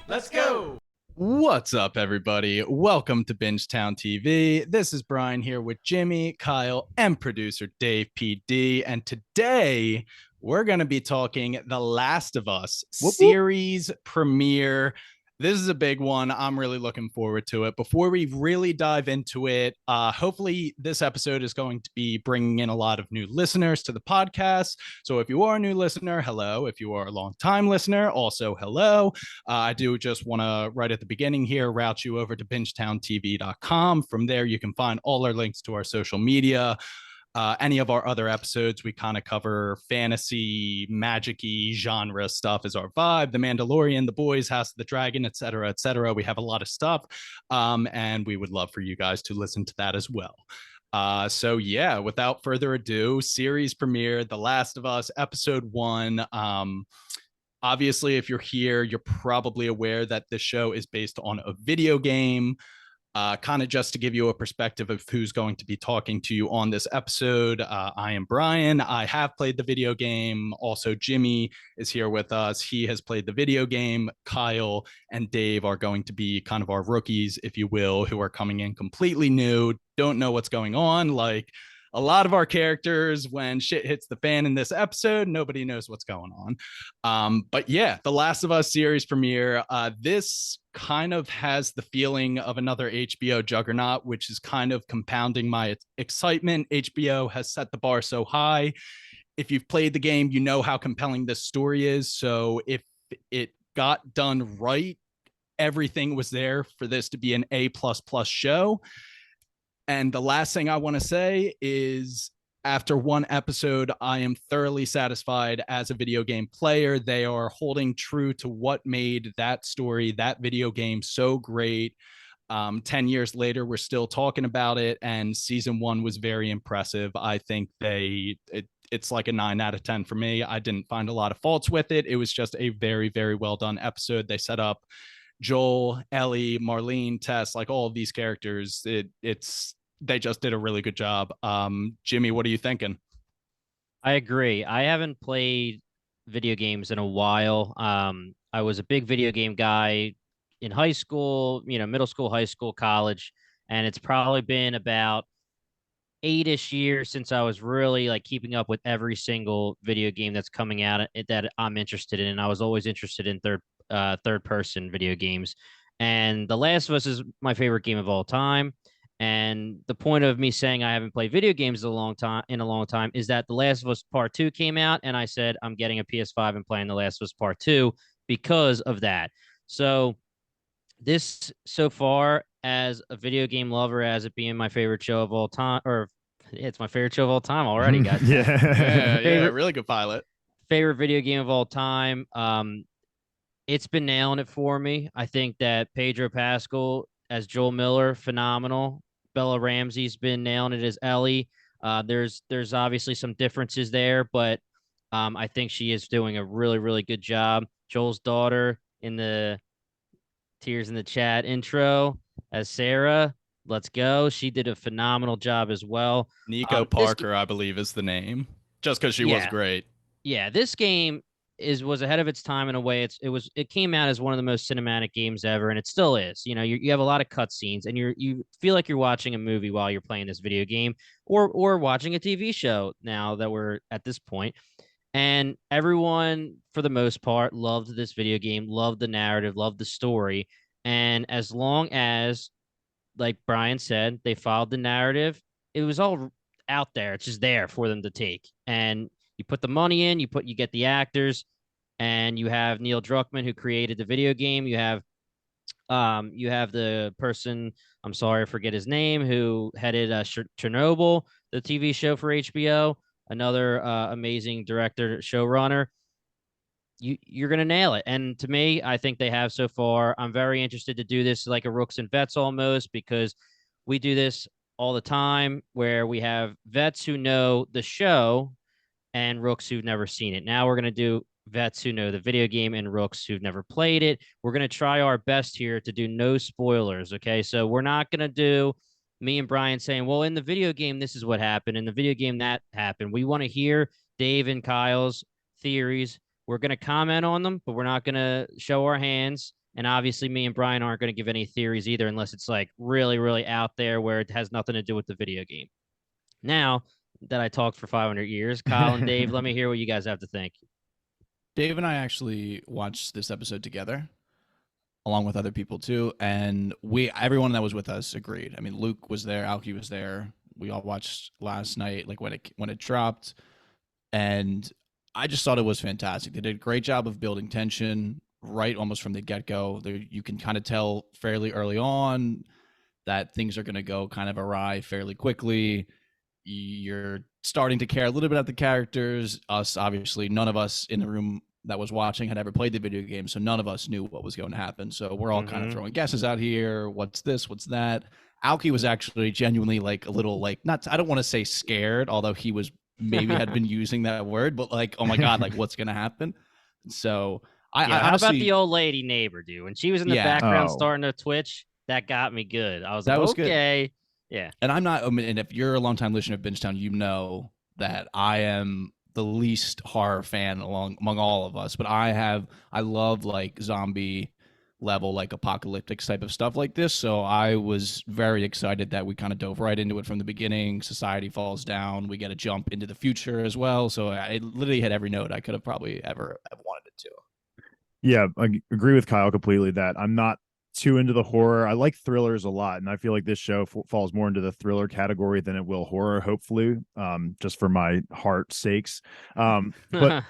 Let's go. What's up, everybody? Welcome to BingetownTV. This is Brian here with Jimmy, Kyle, and producer Dave PD. And today we're going to be talking The Last of Us Whoop, whoop. series premiere. This is a big one. I'm really looking forward to it. Before we really dive into it, hopefully this episode is going to be bringing in a lot of new listeners to the podcast. So if you are a new listener, hello. If you are a long-time listener, also hello. I do just want to, right at the beginning here, route you over to BingetownTV.com. From there, you can find all our links to our social media. Any of our other episodes, we kind of cover fantasy, magic-y genre stuff is our vibe. The Mandalorian, The Boys, House of the Dragon, etc., etc. We have a lot of stuff, and we would love for you guys to listen to that as well. So yeah, without further ado, series premiere, The Last of Us, episode 1. Obviously, if you're here, you're probably aware that this show is based on a video game. Kind of just to give you a perspective of who's going to be talking to you on this episode. I am Brian. I have played the video game. Also, Jimmy is here with us. He has played the video game. Kyle and Dave are going to be kind of our rookies, if you will, who are coming in completely new, don't know what's going on. Like a lot of our characters, when shit hits the fan in this episode, nobody knows what's going on. But yeah, The Last of Us series premiere. This kind of has the feeling of another HBO juggernaut, which is kind of compounding my excitement. HBO has set the bar so high. If you've played the game, you know how compelling this story is. So if it got done right, everything was there for this to be an A++ show. And the last thing I want to say is, after one episode, I am thoroughly satisfied as a video game player. They are holding true to what made that story, that video game, so great. 10 years later, we're still talking about it, and season 1 was very impressive. I think it's like a 9 out of 10 for me. I didn't find a lot of faults with it. It was just a very, very well done episode. They set up Joel, Ellie, Marlene, Tess, like all of these characters. They just did a really good job. Jimmy, what are you thinking? I agree. I haven't played video games in a while. I was a big video game guy in high school, middle school, high school, college, and it's probably been about 8-ish years since I was really like keeping up with every single video game that's coming out that I'm interested in. And I was always interested in third person video games. And The Last of Us is my favorite game of all time. And the point of me saying I haven't played video games in a long time is that The Last of Us Part 2 came out, and I said I'm getting a PS5 and playing The Last of Us Part 2 because of that. So this, so far, as a video game lover, as it being my favorite show of all time, or it's my favorite show of all time already, guys. Yeah, really good pilot. Favorite video game of all time. It's been nailing it for me. I think that Pedro Pascal as Joel Miller, phenomenal. Bella Ramsey's been nailing it as Ellie. There's obviously some differences there, but I think she is doing a really, really good job. Joel's daughter in the Tears in the Chat intro as Sarah. Let's go. She did a phenomenal job as well. Nico Parker, I believe, is the name, just because she was great. Yeah, this game was ahead of its time in a way. It came out as one of the most cinematic games ever, and it still is. You have a lot of cutscenes, and you feel like you're watching a movie while you're playing this video game, or watching a TV show. Now that we're at this point, and everyone for the most part loved this video game, loved the narrative, loved the story, and as long as, like Brian said, they followed the narrative, it was all out there. It's just there for them to take, and you put the money in, you get the actors, and you have Neil Druckmann, who created the video game. You have the person, I'm sorry, I forget his name, who headed Chernobyl, the TV show for HBO. Another amazing director, showrunner. You're gonna nail it, and to me, I think they have so far. I'm very interested to do this like a Rooks and Vets almost, because we do this all the time, where we have vets who know the show and rooks who've never seen it. Now we're going to do vets who know the video game and rooks who've never played it. We're going to try our best here to do no spoilers. Okay. So we're not going to do me and Brian saying, well, in the video game, this is what happened. In the video game, that happened. We want to hear Dave and Kyle's theories. We're going to comment on them, but we're not going to show our hands. And obviously, me and Brian aren't going to give any theories either, unless it's like really, really out there where it has nothing to do with the video game. Now that I talked for 500 years, Kyle and Dave, let me hear what you guys have to think. Dave and I actually watched this episode together, along with other people too, and everyone that was with us agreed. I mean, Luke was there, Alki was there. We all watched last night, like when it dropped, and I just thought it was fantastic. They did a great job of building tension right almost from the get go. You can kind of tell fairly early on that things are going to go kind of awry fairly quickly. You're starting to care a little bit about the characters. Us, obviously, none of us in the room that was watching had ever played the video game, so none of us knew what was going to happen. So we're all kind of throwing guesses out here. What's this? What's that? Alki was actually genuinely like a little like not. I don't want to say scared, although he was maybe had been using that word, but like, oh my god, like what's gonna happen? So I How honestly, about the old lady neighbor, dude? When she was in the background starting to twitch, that got me good. I was like, was okay, good. Yeah. And I'm not. And if you're a longtime listener of Bingetown, you know that I am the least horror fan among all of us. But I love like zombie level, like apocalyptic type of stuff like this. So I was very excited that we kind of dove right into it from the beginning. Society falls down. We get a jump into the future as well. So it literally hit every note I could have probably ever have wanted it to. Yeah, I agree with Kyle completely that I'm not too into the horror. I like thrillers a lot, and I feel like this show falls more into the thriller category than it will horror, hopefully, just for my heart's sakes. But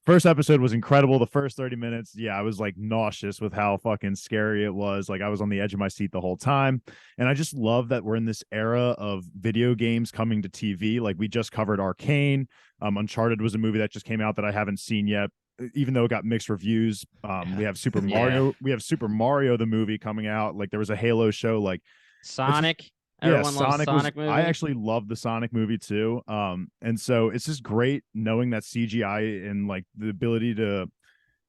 first episode was incredible. The first 30 minutes, yeah, I was like nauseous with how fucking scary it was. Like I was on the edge of my seat the whole time. And I just love that we're in this era of video games coming to TV. Like we just covered Arcane. Uncharted was a movie that just came out that I haven't seen yet, even though it got mixed reviews. We have Super Mario. We have Super Mario the movie coming out. Like there was a Halo show. Like Sonic. Everyone loves Sonic movie. I actually love the Sonic movie too. And so it's just great knowing that CGI and like the ability to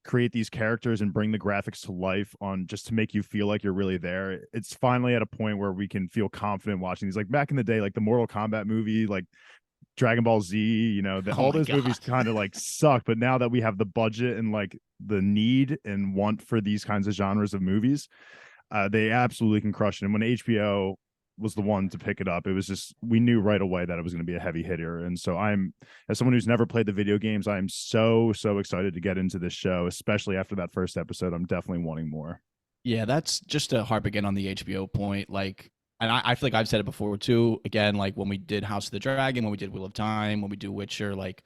create these characters and bring the graphics to life on just to make you feel like you're really there. It's finally at a point where we can feel confident watching these. Like back in the day, like the Mortal Kombat movie, like Dragon Ball Z, you know, all those movies kind of like suck. But now that we have the budget and like the need and want for these kinds of genres of movies, they absolutely can crush it. And when HBO was the one to pick it up, it was just, we knew right away that it was going to be a heavy hitter. And so as someone who's never played the video games, I am so excited to get into this show, especially after that first episode. I'm definitely wanting more. Yeah, that's just to harp again on the HBO point. Like, and I feel like I've said it before too. Again, like when we did House of the Dragon, when we did Wheel of Time, when we do Witcher, like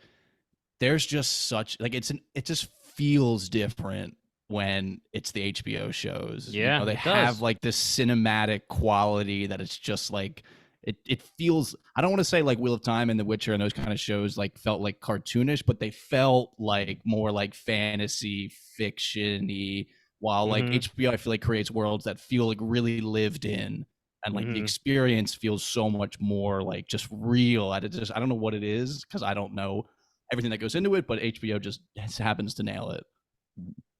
there's just such like it just feels different when it's the HBO shows. Yeah, you know, they have like this cinematic quality that it's just like it feels. I don't want to say like Wheel of Time and The Witcher and those kind of shows like felt like cartoonish, but they felt like more like fantasy fiction-y. While like HBO, I feel like creates worlds that feel like really lived in. And like the experience feels so much more like just real. I don't know what it is because I don't know everything that goes into it, but HBO just happens to nail it.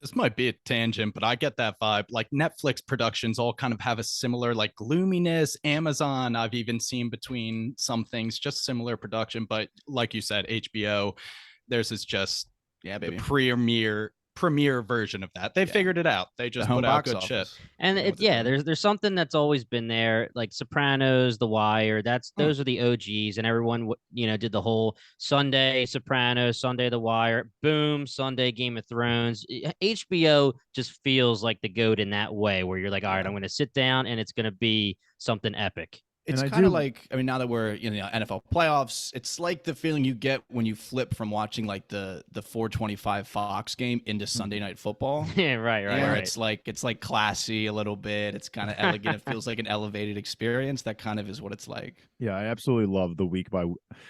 This might be a tangent, but I get that vibe. Like Netflix productions all kind of have a similar like gloominess. Amazon, I've even seen between some things, just similar production. But like you said, HBO, theirs is just the premier version of that. They figured it out. They just put out good shit. And there's something that's always been there, like Sopranos, The Wire. Those are the OGs, and everyone did the whole Sunday Sopranos, Sunday The Wire, boom, Sunday Game of Thrones. HBO just feels like the GOAT in that way, where you're like, all right, I'm going to sit down and it's going to be something epic. It's kind of like, I mean, now that we're in the NFL playoffs, it's like the feeling you get when you flip from watching like the 425 Fox game into Sunday Night Football. Yeah, right. Where it's like classy a little bit. It's kind of elegant. It feels like an elevated experience. That kind of is what it's like. Yeah, I absolutely love the week by.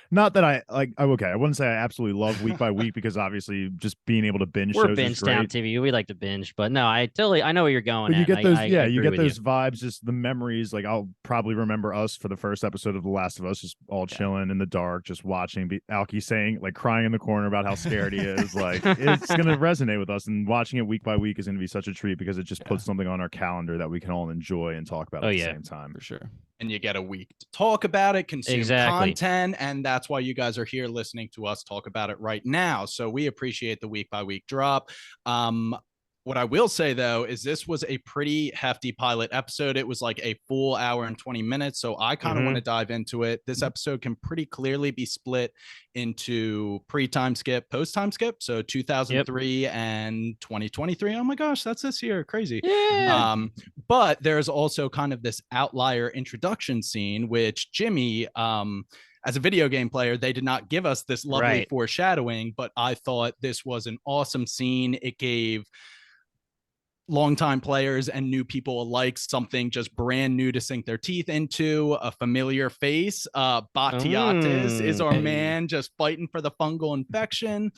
Not that I like. Okay, I wouldn't say I absolutely love week by week because obviously just being able to binge. We're shows Bingetown TV. We like to binge, but no, I know where you're going. But you get those, you get those vibes, just the memories. Like I'll probably remember us for the first episode of The Last of Us, just all chilling in the dark, just watching. Alki saying, like, crying in the corner about how scared he is. Like it's gonna resonate with us, and watching it week by week is gonna be such a treat because it just puts something on our calendar that we can all enjoy and talk about at the same time. For sure. And you get a week to talk about it, consume content, and that's why you guys are here listening to us talk about it right now. So we appreciate the week by week drop. What I will say, though, is this was a pretty hefty pilot episode. It was like a full hour and 20 minutes. So I kind of want to dive into it. This episode can pretty clearly be split into pre-time skip, post-time skip. So 2003 and 2023. Oh my gosh, that's this year. Crazy. Yeah. But there's also kind of this outlier introduction scene, which Jimmy, as a video game player, they did not give us this lovely foreshadowing, but I thought this was an awesome scene. It gave longtime players and new people alike something just brand new to sink their teeth into, a familiar face. Batiatis is our man, just fighting for the fungal infection.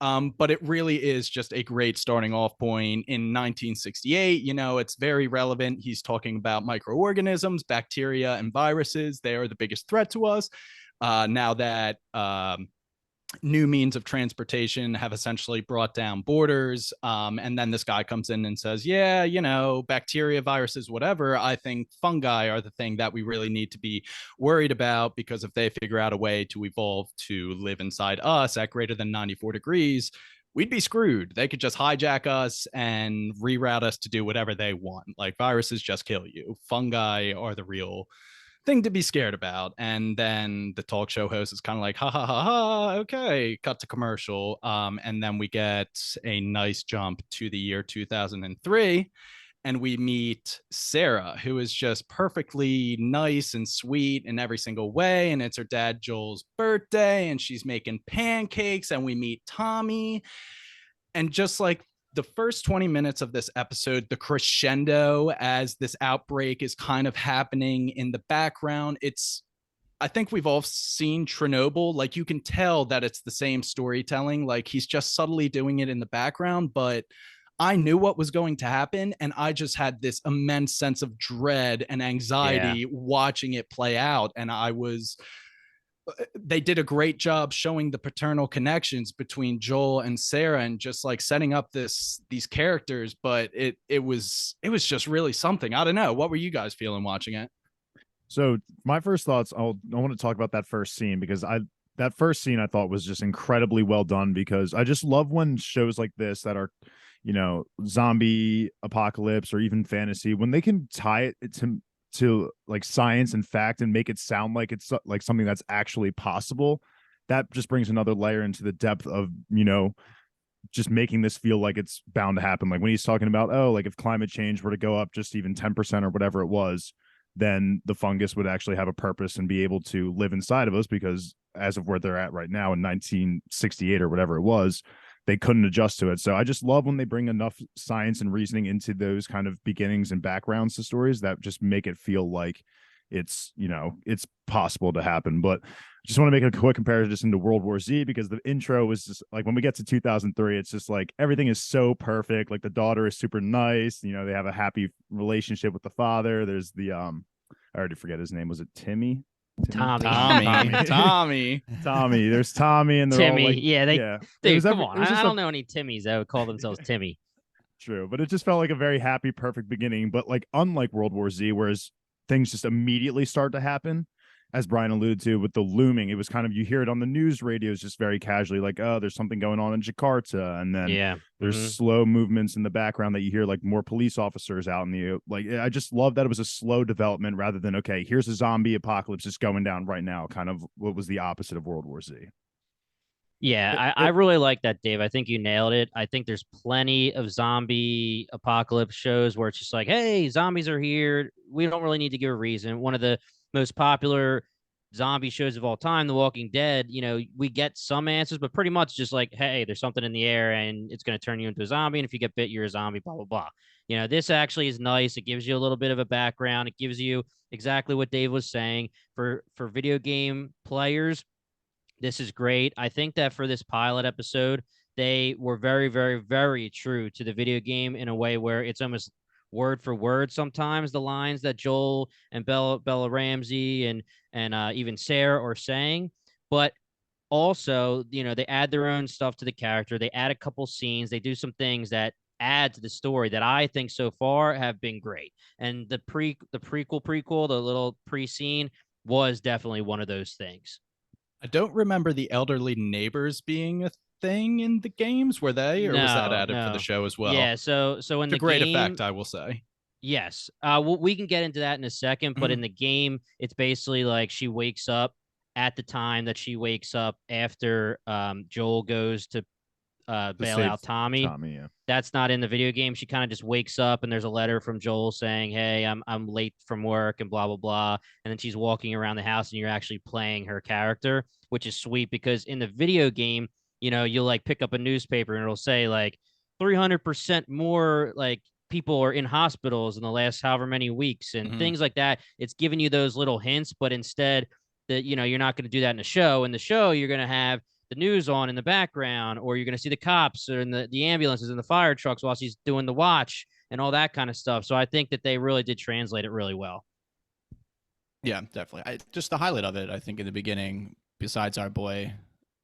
But it really is just a great starting off point in 1968. You know, it's very relevant. He's talking about microorganisms, bacteria, and viruses. They are the biggest threat to us. Now that new means of transportation have essentially brought down borders. And then this guy comes in and says, yeah, you know, bacteria, viruses, whatever. I think fungi are the thing that we really need to be worried about, because if they figure out a way to evolve to live inside us at greater than 94 degrees, we'd be screwed. They could just hijack us and reroute us to do whatever they want. Like, viruses just kill you. Fungi are the real thing to be scared about. And then the talk show host is kind of like, ha ha ha ha, okay, cut to commercial. And then we get a nice jump to the year 2003, and we meet Sarah, who is just perfectly nice and sweet in every single way. And it's her dad Joel's birthday, and she's making pancakes, and we meet Tommy. And just like the first 20 minutes of this episode, the crescendo as this outbreak is kind of happening in the background. I think we've all seen Chernobyl. Like, you can tell that it's the same storytelling. Like, he's just subtly doing it in the background, but I knew what was going to happen. And I just had this immense sense of dread and anxiety watching it play out. And they did a great job showing the paternal connections between Joel and Sarah, and just like setting up these characters. But it was just really something. I don't know. What were you guys feeling watching it? So my first thoughts, I want to talk about that first scene, because that first scene I thought was just incredibly well done, because I just love when shows like this that are, you know, zombie apocalypse or even fantasy, when they can tie it to like science and fact and make it sound like it's like something that's actually possible. That just brings another layer into the depth of, you know, just making this feel like it's bound to happen. Like when he's talking about, oh, like if climate change were to go up just even 10% or whatever it was, then the fungus would actually have a purpose and be able to live inside of us, because as of where they're at right now in 1968 or whatever it was, they couldn't adjust to it. So I just love when they bring enough science and reasoning into those kind of beginnings and backgrounds to stories that just make it feel like it's, you know, it's possible to happen. But I just want to make a quick comparison just into World War Z, because the intro was just like, when we get to 2003, it's just like everything is so perfect. Like the daughter is super nice. You know, they have a happy relationship with the father. There's the, I already forget his name. Was it Timmy? Tommy. There's Tommy and they're Timmy. all like, Dude, come on. I don't know any Timmys that would call themselves Timmy. True, but it just felt like a very happy, perfect beginning. But like, unlike World War Z, whereas things just immediately start to happen, as Brian alluded to with the looming, it was kind of, you hear it on the news radios just very casually, like, oh, there's something going on in Jakarta, and then there's slow movements in the background that you hear, like more police officers out in the, like, I just love that it was a slow development rather than, okay, here's a zombie apocalypse just going down right now, kind of what was the opposite of World War Z. Yeah, I really like that, Dave. I think you nailed it. I think there's plenty of zombie apocalypse shows where it's just like, hey, zombies are here. We don't really need to give a reason. One of the most popular zombie shows of all time, The Walking Dead, you know, we get some answers, but pretty much just like, hey, there's something in the air and it's going to turn you into a zombie. And if you get bit, you're a zombie, blah, blah, blah. You know, this actually is nice. It gives you a little bit of a background. It gives you exactly what Dave was saying. For video game players, this is great. I think that for this pilot episode, they were very, very, very true to the video game in a way where it's almost word for word sometimes, the lines that Joel and Bella Ramsey and even Sarah are saying. But also, you know, they add their own stuff to the character. They add a couple scenes. They do some things that add to the story that I think so far have been great. And the prequel, the little pre-scene was definitely one of those things. I don't remember the elderly neighbors being thing in the games? Were they, or was that added for the show as well? Yeah, so in To the great game, effect, I will say. yes. We can get into that in a second, but in the game, it's basically like she wakes up at the time that she wakes up after Joel goes to bail out Tommy. Yeah. That's not in the video game. She kind of just wakes up and there's a letter from Joel saying, "Hey, I'm late from work," and blah blah blah. And then she's walking around the house and you're actually playing her character, which is sweet because in the video game, you'll like pick up a newspaper and it'll say like 300% more like people are in hospitals in the last however many weeks and things like that. It's giving you those little hints, but instead that you're not going to do that in the show. In the show, you're going to have the news on in the background, or you're going to see the cops or in the ambulances and the fire trucks while she's doing the watch and all that kind of stuff. So I think that they really did translate it really well. Yeah, definitely. Just the highlight of it, I think, in the beginning, besides our boy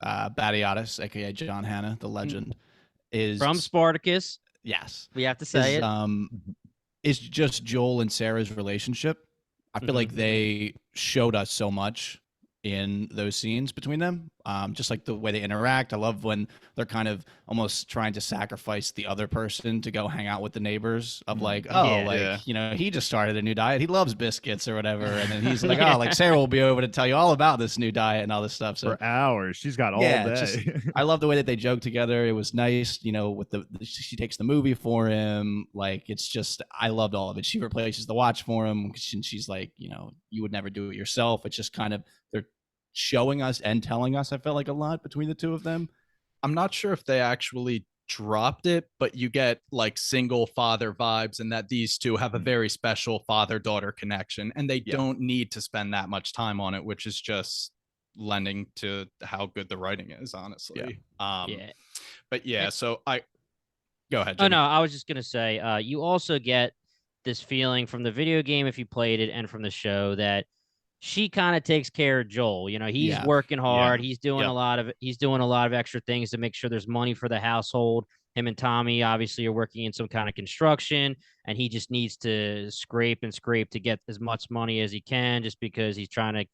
Batiotis, aka John Hannah, the legend, is from Spartacus. Yes, we have to say is just Joel and Sarah's relationship. I feel like they showed us so much in those scenes between them, just like the way they interact. I love when they're kind of almost trying to sacrifice the other person to go hang out with the neighbors of like, he just started a new diet, he loves biscuits or whatever, and then he's like, oh, like Sarah will be over to tell you all about this new diet and all this stuff. So for hours, she's got all day. Just, I love the way that they joke together. It was nice, with she takes the movie for him. Like, it's just, I loved all of it. She replaces the watch for him. She's like, you would never do it yourself. It's just kind of, they're showing us and telling us, I felt like, a lot between the two of them. I'm not sure if they actually dropped it, but you get like single father vibes, and that these two have a very special father-daughter connection, and they don't need to spend that much time on it, which is just lending to how good the writing is, honestly. But yeah, so I go ahead, Jimmy. Oh no, I was just gonna say, you also get this feeling from the video game, if you played it, and from the show, that she kind of takes care of Joel. He's working hard. He's doing a lot of extra things to make sure there's money for the household. Him and Tommy obviously are working in some kind of construction, and he just needs to scrape to get as much money as he can, just because he's trying to,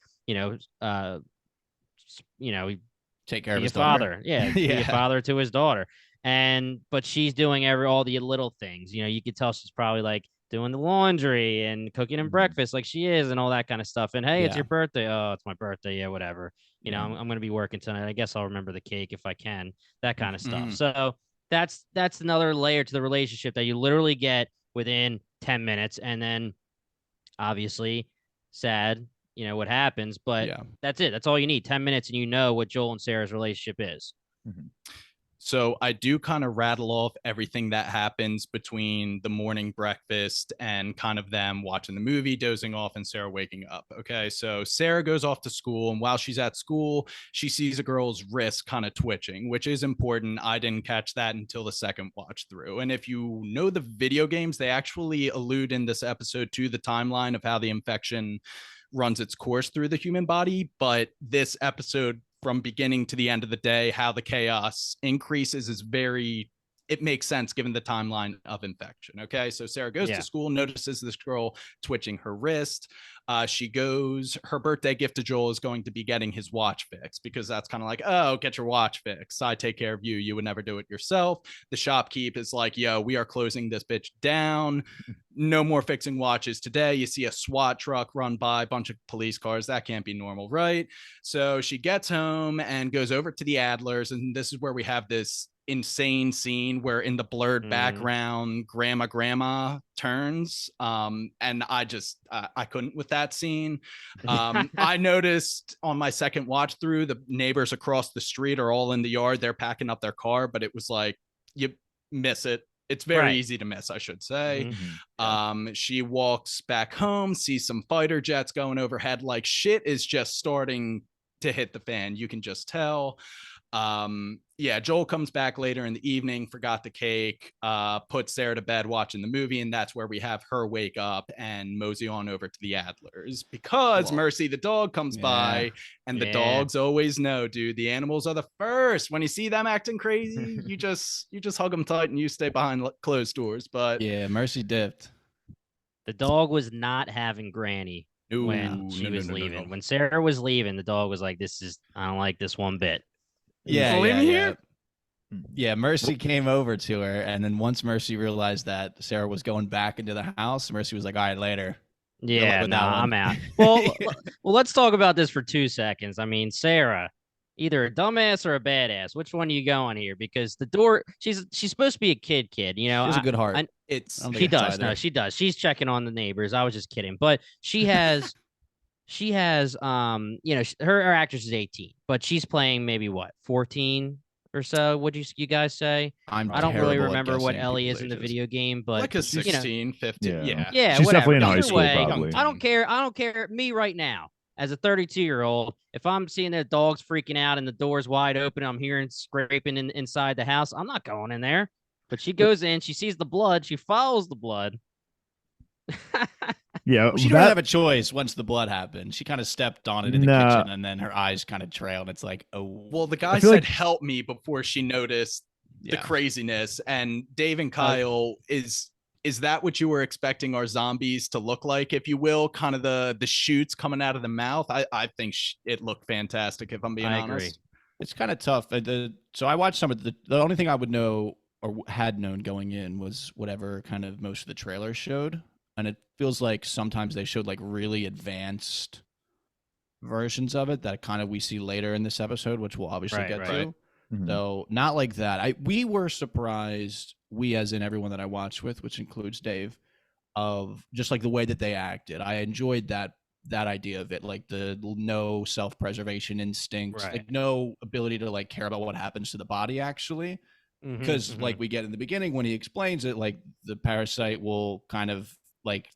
take care of his father. daughter. Be a father to his daughter. But she's doing all the little things. You could tell she's probably like doing the laundry and cooking him breakfast like she is and all that kind of stuff. And hey, it's your birthday. Oh, it's my birthday. Yeah, whatever. I'm going to be working tonight. I guess I'll remember the cake if I can, that kind of stuff. So that's another layer to the relationship that you literally get within 10 minutes. And then obviously sad, what happens, but that's it. That's all you need. 10 minutes and what Joel and Sarah's relationship is. So I do kind of rattle off everything that happens between the morning breakfast and kind of them watching the movie, dozing off, and Sarah waking up. Okay, so Sarah goes off to school, and while she's at school, she sees a girl's wrist kind of twitching, which is important. I didn't catch that until the second watch through. And if you know the video games, they actually allude in this episode to the timeline of how the infection runs its course through the human body. But this episode, from beginning to the end of the day, how the chaos increases is it makes sense given the timeline of infection. Okay, so Sarah goes to school, notices this girl twitching her wrist. Her birthday gift to Joel is going to be getting his watch fixed, because that's kind of like, oh, get your watch fixed. I take care of you. You would never do it yourself. The shopkeep is like, yo, we are closing this bitch down. No more fixing watches today. You see a SWAT truck run by, a bunch of police cars. That can't be normal, right? So she gets home and goes over to the Adlers. And this is where we have this insane scene where in the blurred background grandma turns, and I couldn't with that scene. I noticed on my second watch through, the neighbors across the street are all in the yard, they're packing up their car, but it was like, you miss it. It's very easy to miss, I should say. She walks back home, sees some fighter jets going overhead, like shit is just starting to hit the fan, you can just tell. Joel comes back later in the evening, forgot the cake, puts Sarah to bed watching the movie, and that's where we have her wake up and mosey on over to the Adlers, because Mercy the dog comes by, and the dogs always know, dude, the animals are the first. When you see them acting crazy, you just hug them tight and you stay behind closed doors. But Mercy dipped. The dog was not having Granny when she was leaving. When Sarah was leaving, the dog was like, I don't like this one bit. Yeah. Yeah, Mercy came over to her, and then once Mercy realized that Sarah was going back into the house, Mercy was like, "All right, later." Good luck Yeah, with no, that one. I'm out. Well, well, let's talk about this for 2 seconds. I mean, Sarah, either a dumbass or a badass. Which one are you going here? Because the door, she's supposed to be a kid. You know, She has a good heart. I It's I don't she think it's does. No, either. she does. She's checking on the neighbors. I was just kidding, but she has you know, her actress is 18, but she's playing maybe what, 14 or so. Would you guys say? I'm I don't really terrible at remember what guessing Ellie people's is in the ages. video game, but like a you know, 16, 15. Yeah. yeah, She's whatever. definitely in high Either school, way, probably. I don't care. I don't care. Me right now, as a 32-year-old, if I'm seeing the dogs freaking out and the door's wide open, I'm hearing scraping inside the house, I'm not going in there. But she goes in, she sees the blood, she follows the blood. Yeah, Well, she didn't have a choice once the blood happened. She kind of stepped on it in the kitchen, and then her eyes kind of trailed. It's like, oh. Well, the guy feel said, like- "Help me," before she noticed the craziness. And Dave and Kyle, is that what you were expecting our zombies to look like, if you will? Kind of the shoots coming out of the mouth. I think it looked fantastic, if I'm being honest. Agree. It's kind of tough. So I watched some of the only thing I would know or had known going in was whatever kind of most of the trailers showed. And it feels like sometimes they showed like really advanced versions of it that kind of we see later in this episode, which we'll obviously get to. Mhm. So not like that. We were surprised, we as in everyone that I watched with, which includes Dave, of just like the way that they acted. I enjoyed that idea of it, like the no self-preservation instinct, like no ability to like care about what happens to the body actually. Because like we get in the beginning when he explains it, like the parasite will kind of like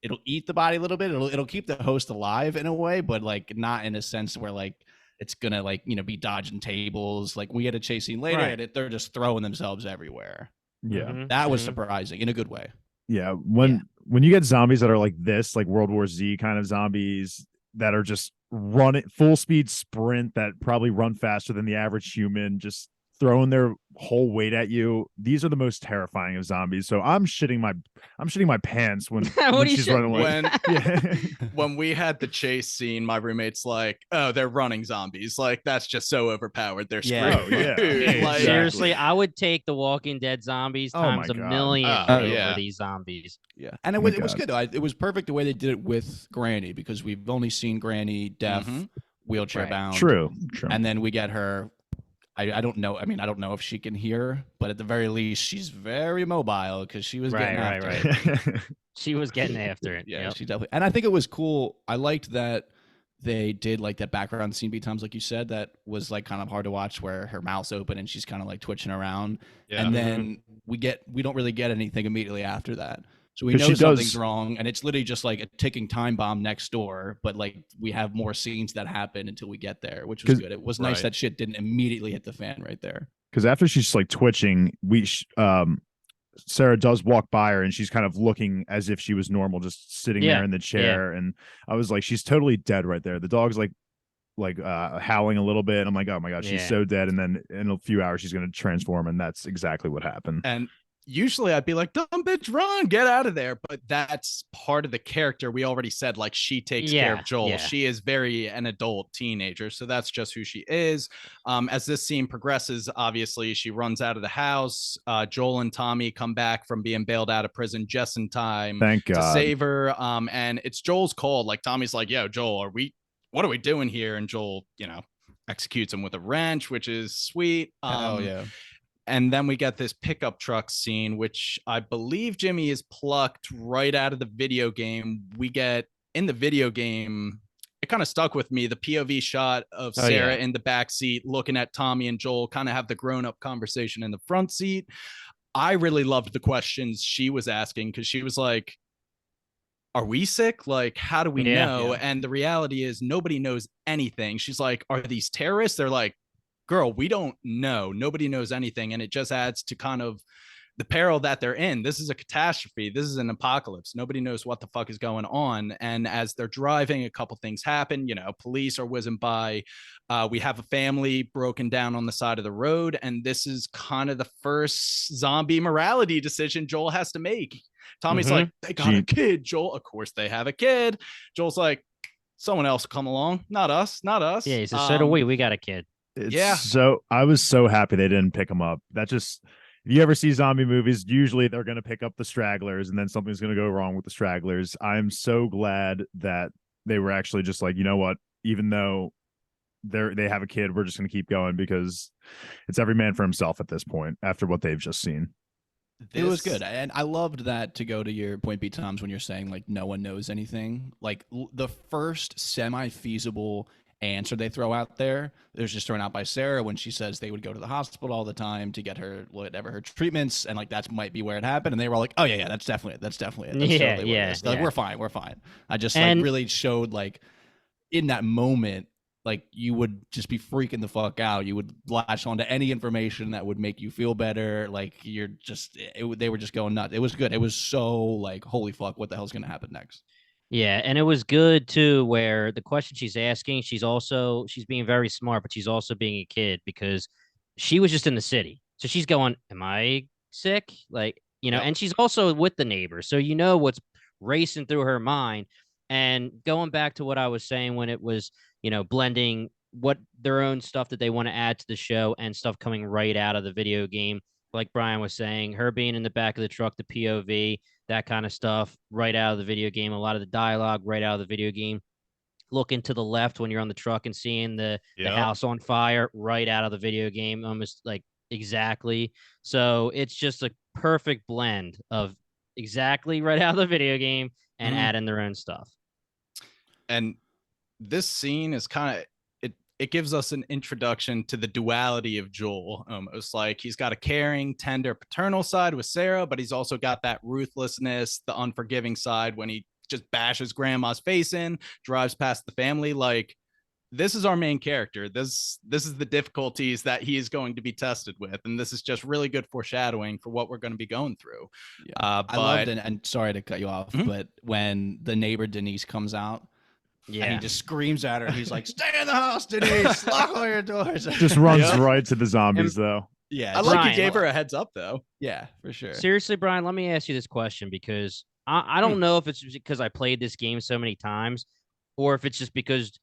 it'll eat the body a little bit. It'll keep the host alive in a way, but like not in a sense where like it's gonna like, you know, be dodging tables. Like we get a chase scene later and they're just throwing themselves everywhere. Yeah. That was surprising in a good way. Yeah, when you get zombies that are like this, like World War Z kind of zombies that are just running full speed sprint that probably run faster than the average human, just throwing their whole weight at you. These are the most terrifying of zombies. So I'm shitting my pants when, when she's running away. When we had the chase scene, my roommate's like, "Oh, they're running zombies. Like that's just so overpowered. They're screwed." Like, seriously, I would take the Walking Dead zombies times a million over these zombies. Yeah, and it was good. It was perfect the way they did it with Granny, because we've only seen Granny deaf, wheelchair bound. True. And then we get her. I don't know. I mean, I don't know if she can hear, but at the very least, she's very mobile because she was getting after it. She was getting after it. Yeah, she definitely. And I think it was cool. I liked that they did like that background scene times, like you said, that was like kind of hard to watch, where her mouth's open and she's kind of like twitching around. Yeah. And then we don't really get anything immediately after that. So we know something's wrong, and it's literally just like a ticking time bomb next door. But like we have more scenes that happen until we get there, which was good. It was nice that shit didn't immediately hit the fan right there. Because after she's like twitching, Sarah does walk by her, and she's kind of looking as if she was normal, just sitting there in the chair. And I was like, she's totally dead right there. The dog's like howling a little bit. I'm like, oh my god, she's so dead. And then in a few hours, she's gonna transform, and that's exactly what happened. And usually I'd be like, dumb bitch, run, get out of there. But that's part of the character. We already said, like, she takes care of Joel. Yeah. She is an adult teenager. So that's just who she is. As this scene progresses, obviously, she runs out of the house. Joel and Tommy come back from being bailed out of prison just in time to save her. And it's Joel's call. Like, Tommy's like, yo, Joel, what are we doing here? And Joel, executes him with a wrench, which is sweet. Oh, yeah. And then we get this pickup truck scene, which I believe Jimmy is plucked right out of the video game. We get in the video game, it kind of stuck with me, the POV shot of Sarah in the back seat looking at Tommy and Joel kind of have the grown-up conversation in the front seat. I really loved the questions she was asking, because she was like, are we sick? Like, how do we know? Yeah. And the reality is nobody knows anything. She's like, are these terrorists? They're like, girl, we don't know. Nobody knows anything. And it just adds to kind of the peril that they're in. This is a catastrophe. This is an apocalypse. Nobody knows what the fuck is going on. And as they're driving, a couple things happen. Police are whizzing by. We have a family broken down on the side of the road. And this is kind of the first zombie morality decision Joel has to make. Tommy's like, they got a kid, Joel. Of course they have a kid. Joel's like, someone else come along. Not us. Yeah, he says, so do we. We got a kid. So I was so happy they didn't pick him up. That just, if you ever see zombie movies, usually they're going to pick up the stragglers and then something's going to go wrong with the stragglers. I'm so glad that they were actually just like, you know what, even though they have a kid, we're just going to keep going, because it's every man for himself at this point after what they've just seen. It was good, and I loved that. To go to your point, B. Toms, when you're saying like no one knows anything, like the first semi-feasible answer they throw out there, there's just thrown out by Sarah when she says they would go to the hospital all the time to get her whatever her treatments, and like that might be where it happened, and they were all like, oh yeah, that's definitely it, that's totally it. Like, we're fine. I just like really showed like in that moment, like you would just be freaking the fuck out. You would latch onto any information that would make you feel better. Like they were just going nuts. It was good. It was so like, holy fuck, what the hell's gonna happen next? Yeah, and it was good too, where the question she's asking, she's being very smart, but she's also being a kid, because she was just in the city. So she's going, am I sick? Like, and she's also with the neighbors. So what's racing through her mind. And going back to what I was saying when it was, blending what their own stuff that they want to add to the show and stuff coming right out of the video game. Like Brian was saying, her being in the back of the truck, the POV, that kind of stuff right out of the video game. A lot of the dialogue right out of the video game. Looking to the left when you're on the truck and seeing the house on fire right out of the video game, almost like exactly. So it's just a perfect blend of exactly right out of the video game and adding their own stuff. And this scene is kind of, it gives us an introduction to the duality of Joel. Almost like he's got a caring, tender, paternal side with Sarah, but he's also got that ruthlessness, the unforgiving side when he just bashes grandma's face in, drives past the family. Like, this is our main character. This is the difficulties that he is going to be tested with, and this is just really good foreshadowing for what we're going to be going through. I loved it, and sorry to cut you off, but when the neighbor Denise comes out, and he just screams at her. He's like, "Stay in the house, Denise! Lock all your doors!" Just runs right to the zombies, though. Yeah, I like you gave her a heads up, though. Yeah, for sure. Seriously, Brian, let me ask you this question, because I don't know if it's because I played this game so many times, or if it's just because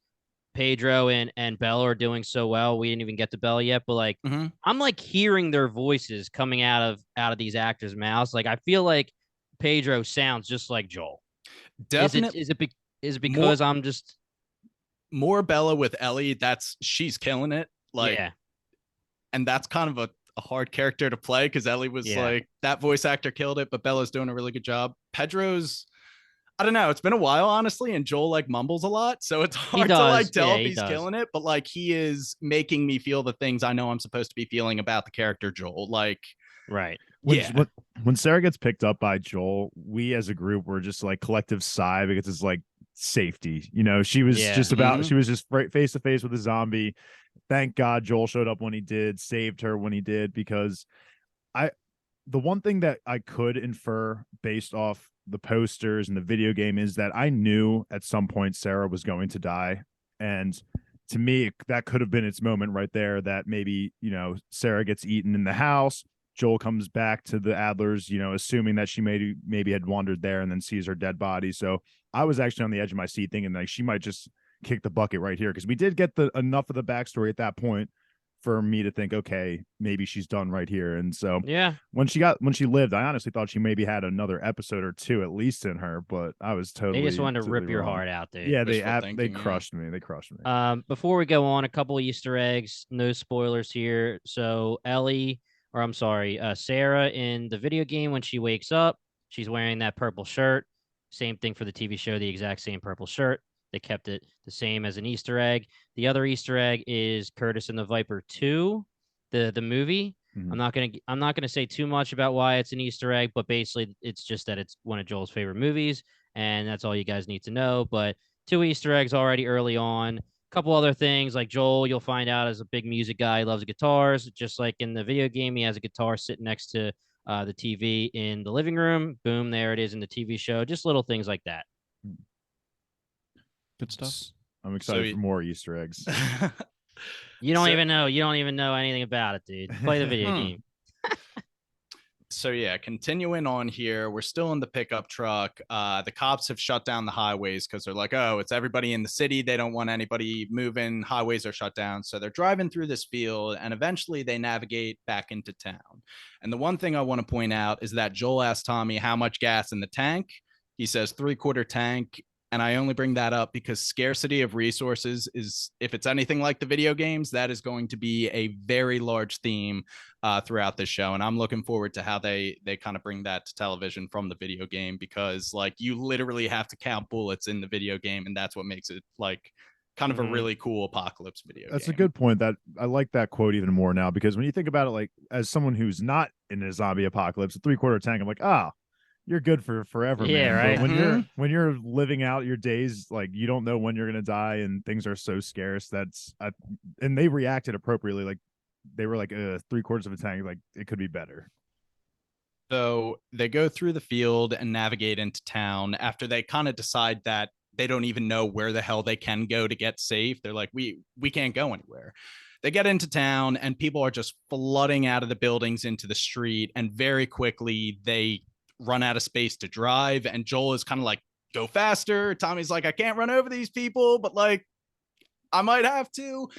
Pedro and Bella are doing so well. We didn't even get to Bella yet, but like I'm like hearing their voices coming out of these actors' mouths. Like I feel like Pedro sounds just like Joel. Definitely. Is it because I'm just more Bella with Ellie? She's killing it. Like, and that's kind of a hard character to play, because Ellie was like, that voice actor killed it, but Bella's doing a really good job. Pedro's, I don't know, it's been a while, honestly, and Joel like mumbles a lot, so it's hard to like tell if he's killing it, but like he is making me feel the things I know I'm supposed to be feeling about the character Joel. Like, right. When Sarah gets picked up by Joel, we as a group were just like collective sigh, because it's like safety. She was just about, she was just face to face with a zombie. Thank God Joel showed up when he did, saved her when he did, because the one thing that I could infer based off the posters and the video game is that I knew at some point Sarah was going to die. And to me, that could have been its moment right there, that maybe, Sarah gets eaten in the house. Joel comes back to the Adlers, assuming that she maybe had wandered there, and then sees her dead body. So I was actually on the edge of my seat thinking like she might just kick the bucket right here, because we did get enough of the backstory at that point for me to think, okay, maybe she's done right here. And so when she lived, I honestly thought she maybe had another episode or two at least in her, but I was totally. They just wanted to rip your wrong. heart out, dude. Yeah, they crushed me. They crushed me. Before we go on, a couple of Easter eggs, no spoilers here. So Sarah in the video game, when she wakes up, she's wearing that purple shirt. Same thing for the TV show, the exact same purple shirt. They kept it the same as an Easter egg. The other Easter egg is Curtis and the Viper 2, the movie. I'm not gonna say too much about why it's an Easter egg, but basically it's just that it's one of Joel's favorite movies, and that's all you guys need to know. But 2 Easter eggs already early on. Couple other things, like Joel, you'll find out, is a big music guy. He loves guitars, just like in the video game. He has a guitar sitting next to the TV in the living room. Boom, there it is in the TV show. Just little things like that. Good stuff. I'm excited for more Easter eggs. You don't even know anything about it, dude. Play the video game. So yeah, continuing on here, we're still in the pickup truck. The cops have shut down the highways because they're like, oh, it's everybody in the city. They don't want anybody moving. Highways are shut down. So they're driving through this field and eventually they navigate back into town. And the one thing I want to point out is that Joel asked Tommy how much gas in the tank. He says 3/4 tank. And I only bring that up because scarcity of resources is, if it's anything like the video games, that is going to be a very large theme throughout this show. And I'm looking forward to how they kind of bring that to television from the video game, because like you literally have to count bullets in the video game. And that's what makes it like kind of a really cool apocalypse video That's game. a good point. That I like that quote even more now, because when you think about it, like as someone who's not in a zombie apocalypse, a 3/4 tank, I'm like, you're good for forever, Yeah, man. right. But when you're living out your days, like you don't know when you're gonna die, and things are so scarce. And they reacted appropriately. Like they were like 3/4 of a tank. Like it could be better. So they go through the field and navigate into town after they kind of decide that they don't even know where the hell they can go to get safe. They're like, we can't go anywhere. They get into town and people are just flooding out of the buildings into the street, and very quickly they run out of space to drive. And Joel is kind of like, go faster. Tommy's like, I can't run over these people, but like I might have to.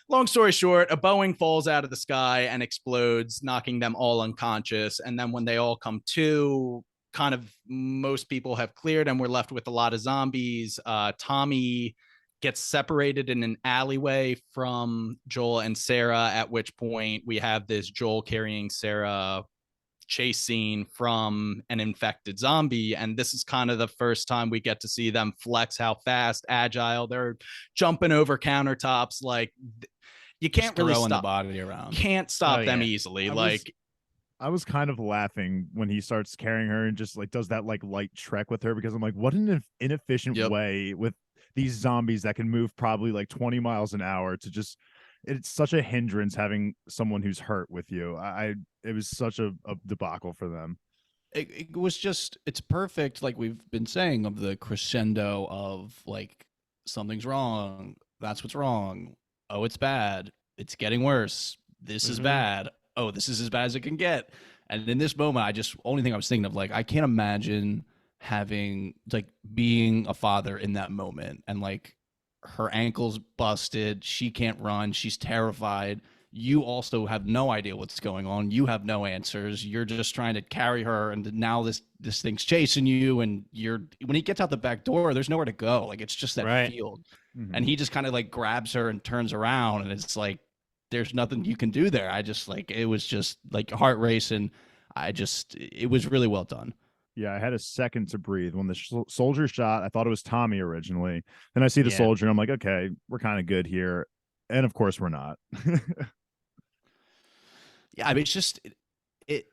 Long story short, a Boeing falls out of the sky and explodes, knocking them all unconscious. And then when they all come to, kind of most people have cleared and we're left with a lot of zombies. Tommy gets separated in an alleyway from Joel and Sarah, at which point we have this Joel carrying Sarah chase scene from an infected zombie. And this is kind of the first time we get to see them flex how fast, agile they're jumping over countertops. Like you can't really throwing stop the body around. Can't stop them easily. I was kind of laughing when he starts carrying her and just like does that like light trek with her, because I'm like, what an inefficient way with these zombies that can move probably like 20 miles an hour to just, it's such a hindrance having someone who's hurt with you. It was such a debacle for them. It was just, it's perfect, like we've been saying, of the crescendo of like something's wrong, that's what's wrong, oh it's bad, it's getting worse, this is bad, oh this is as bad as it can get. And in this moment, only thing I was thinking of, like I can't imagine having, like, being a father in that moment, and like her ankle's busted, she can't run, she's terrified, you also have no idea what's going on, you have no answers, you're just trying to carry her, and now this thing's chasing you, and when he gets out the back door, there's nowhere to go, like it's just that field. And he just kind of like grabs her and turns around, and it's like there's nothing you can do there. It was just like heart racing. It was really well done. Yeah, I had a second to breathe when the soldier shot. I thought it was Tommy originally. Then I see the soldier, and I'm like, okay, we're kind of good here. And of course, we're not. Yeah, I mean, it's just it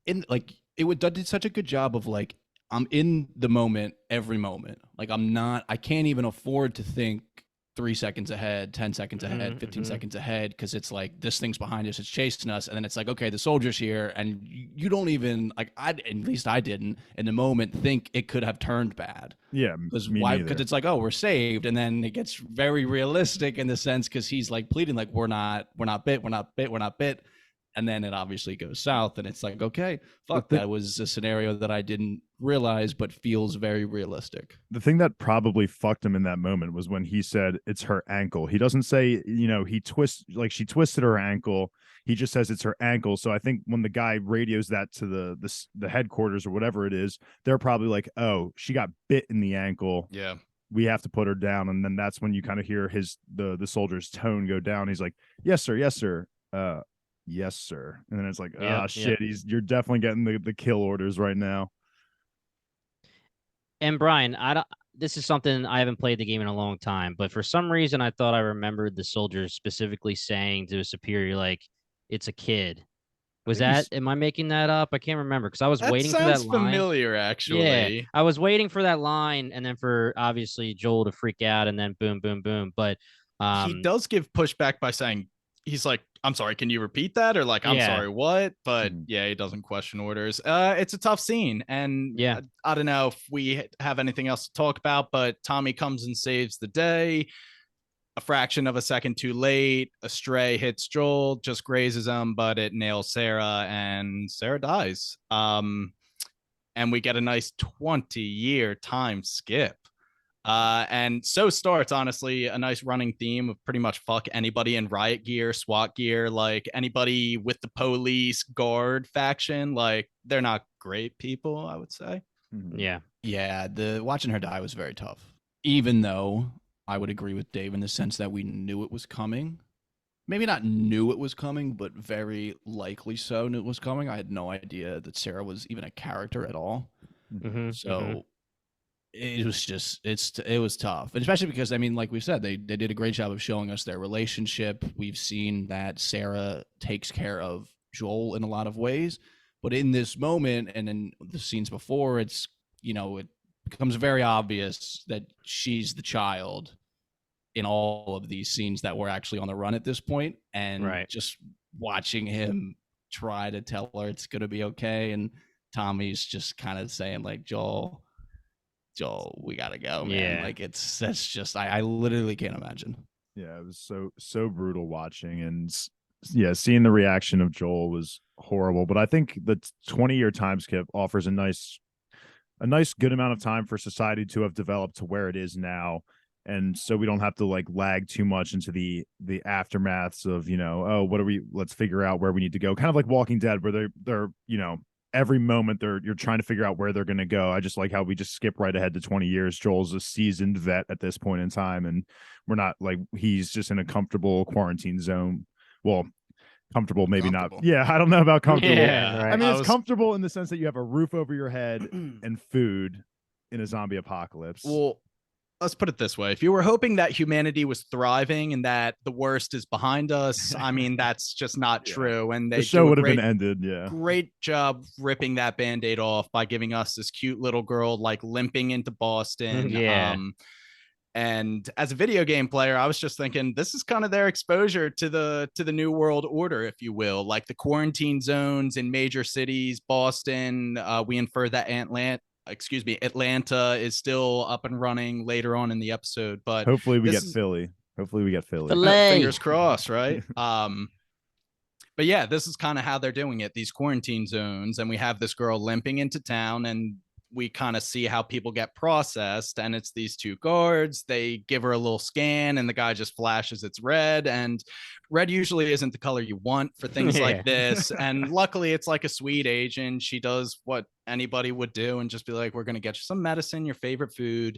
did such a good job of like, I'm in the moment every moment. Like I can't even afford to think 3 seconds ahead, 10 seconds ahead, 15 seconds ahead, because it's like this thing's behind us, it's chasing us, and then it's like, okay, the soldier's here, and you don't even like, at least I didn't in the moment think it could have turned bad. Yeah, because it's like, oh, we're saved, and then it gets very realistic in the sense, because he's like pleading like, we're not bit. And then it obviously goes south, and it's like, okay, that was a scenario that I didn't realize, but feels very realistic. The thing that probably fucked him in that moment was when he said it's her ankle. He doesn't say, she twisted her ankle. He just says it's her ankle. So I think when the guy radios that to the headquarters or whatever it is, they're probably like, oh, she got bit in the ankle. Yeah. We have to put her down. And then that's when you kind of hear the soldier's tone go down. He's like, yes, sir. Yes, sir. Yes, sir. And then it's like, shit, you're definitely getting the kill orders right now. And Brian, this is something I haven't played the game in a long time, but for some reason I thought I remembered the soldier specifically saying to a superior, like, it's a kid. Am I making that up? I can't remember, because I was waiting for that line. Sounds familiar, actually. Yeah, I was waiting for that line, and then for obviously Joel to freak out, and then boom, boom, boom. But he does give pushback by saying, he's like, I'm sorry, can you repeat that? Or like, I'm sorry, what? But yeah, he doesn't question orders. It's a tough scene. And I don't know if we have anything else to talk about, but Tommy comes and saves the day. a fraction of a second too late, a stray hits Joel, just grazes him, but it nails Sarah, and Sarah dies. And we get a nice 20-year time skip. And so starts, honestly, a nice running theme of pretty much fuck anybody in riot gear, SWAT gear, like anybody with the police guard faction. Like, they're not great people, I would say. Yeah. Yeah, the watching her die was very tough. Even though I would agree with Dave in the sense that we knew it was coming. Maybe not knew it was coming, but very likely so knew it was coming. I had no idea that Sarah was even a character at all. So it was just it was tough, and especially because, I mean, like we said, they did a great job of showing us their relationship. We've seen that Sarah takes care of Joel in a lot of ways, but in this moment and in the scenes before, it's, you know, it becomes very obvious that she's the child in all of these scenes that we're actually on the run at this point, and just watching him try to tell her it's gonna be okay, and Tommy's just kind of saying like, Joel, we gotta go, man. Like, that's just, I literally can't imagine. Yeah, it was so brutal watching, and yeah, seeing the reaction of Joel was horrible. But I think the 20-year time skip offers a nice good amount of time for society to have developed to where it is now. And so we don't have to like lag too much into the aftermaths of, you know, let's figure out where we need to go. Kind of like Walking Dead, where they're, you know, every moment you're trying to figure out where they're going to go. I just like how we just skip right ahead to 20 years. Joel's a seasoned vet at this point in time, and we're not like, he's just in a comfortable quarantine zone. Well, comfortable, maybe not. Yeah, I don't know about comfortable. Yeah, right. I mean, it's comfortable in the sense that you have a roof over your head and food in a zombie apocalypse. Well, let's put it this way. If you were hoping that humanity was thriving and that the worst is behind us, I mean, that's just not true. And the show would have been ended. Yeah. Great job ripping that Band-Aid off by giving us this cute little girl, like, limping into Boston. And as a video game player, I was just thinking, this is kind of their exposure to the New World Order, if you will, like the quarantine zones in major cities. Boston, we infer that Atlanta is still up and running later on in the episode, but hopefully we get Philly. Fingers crossed, right? But yeah, this is kind of how they're doing it, these quarantine zones, and we have this girl limping into town, and we kind of see how people get processed, and it's these two guards. They give her a little scan, and the guy just flashes it's red, and red usually isn't the color you want for things like this. And luckily it's like a sweet agent. She does what anybody would do and just be like, we're going to get you some medicine, your favorite food,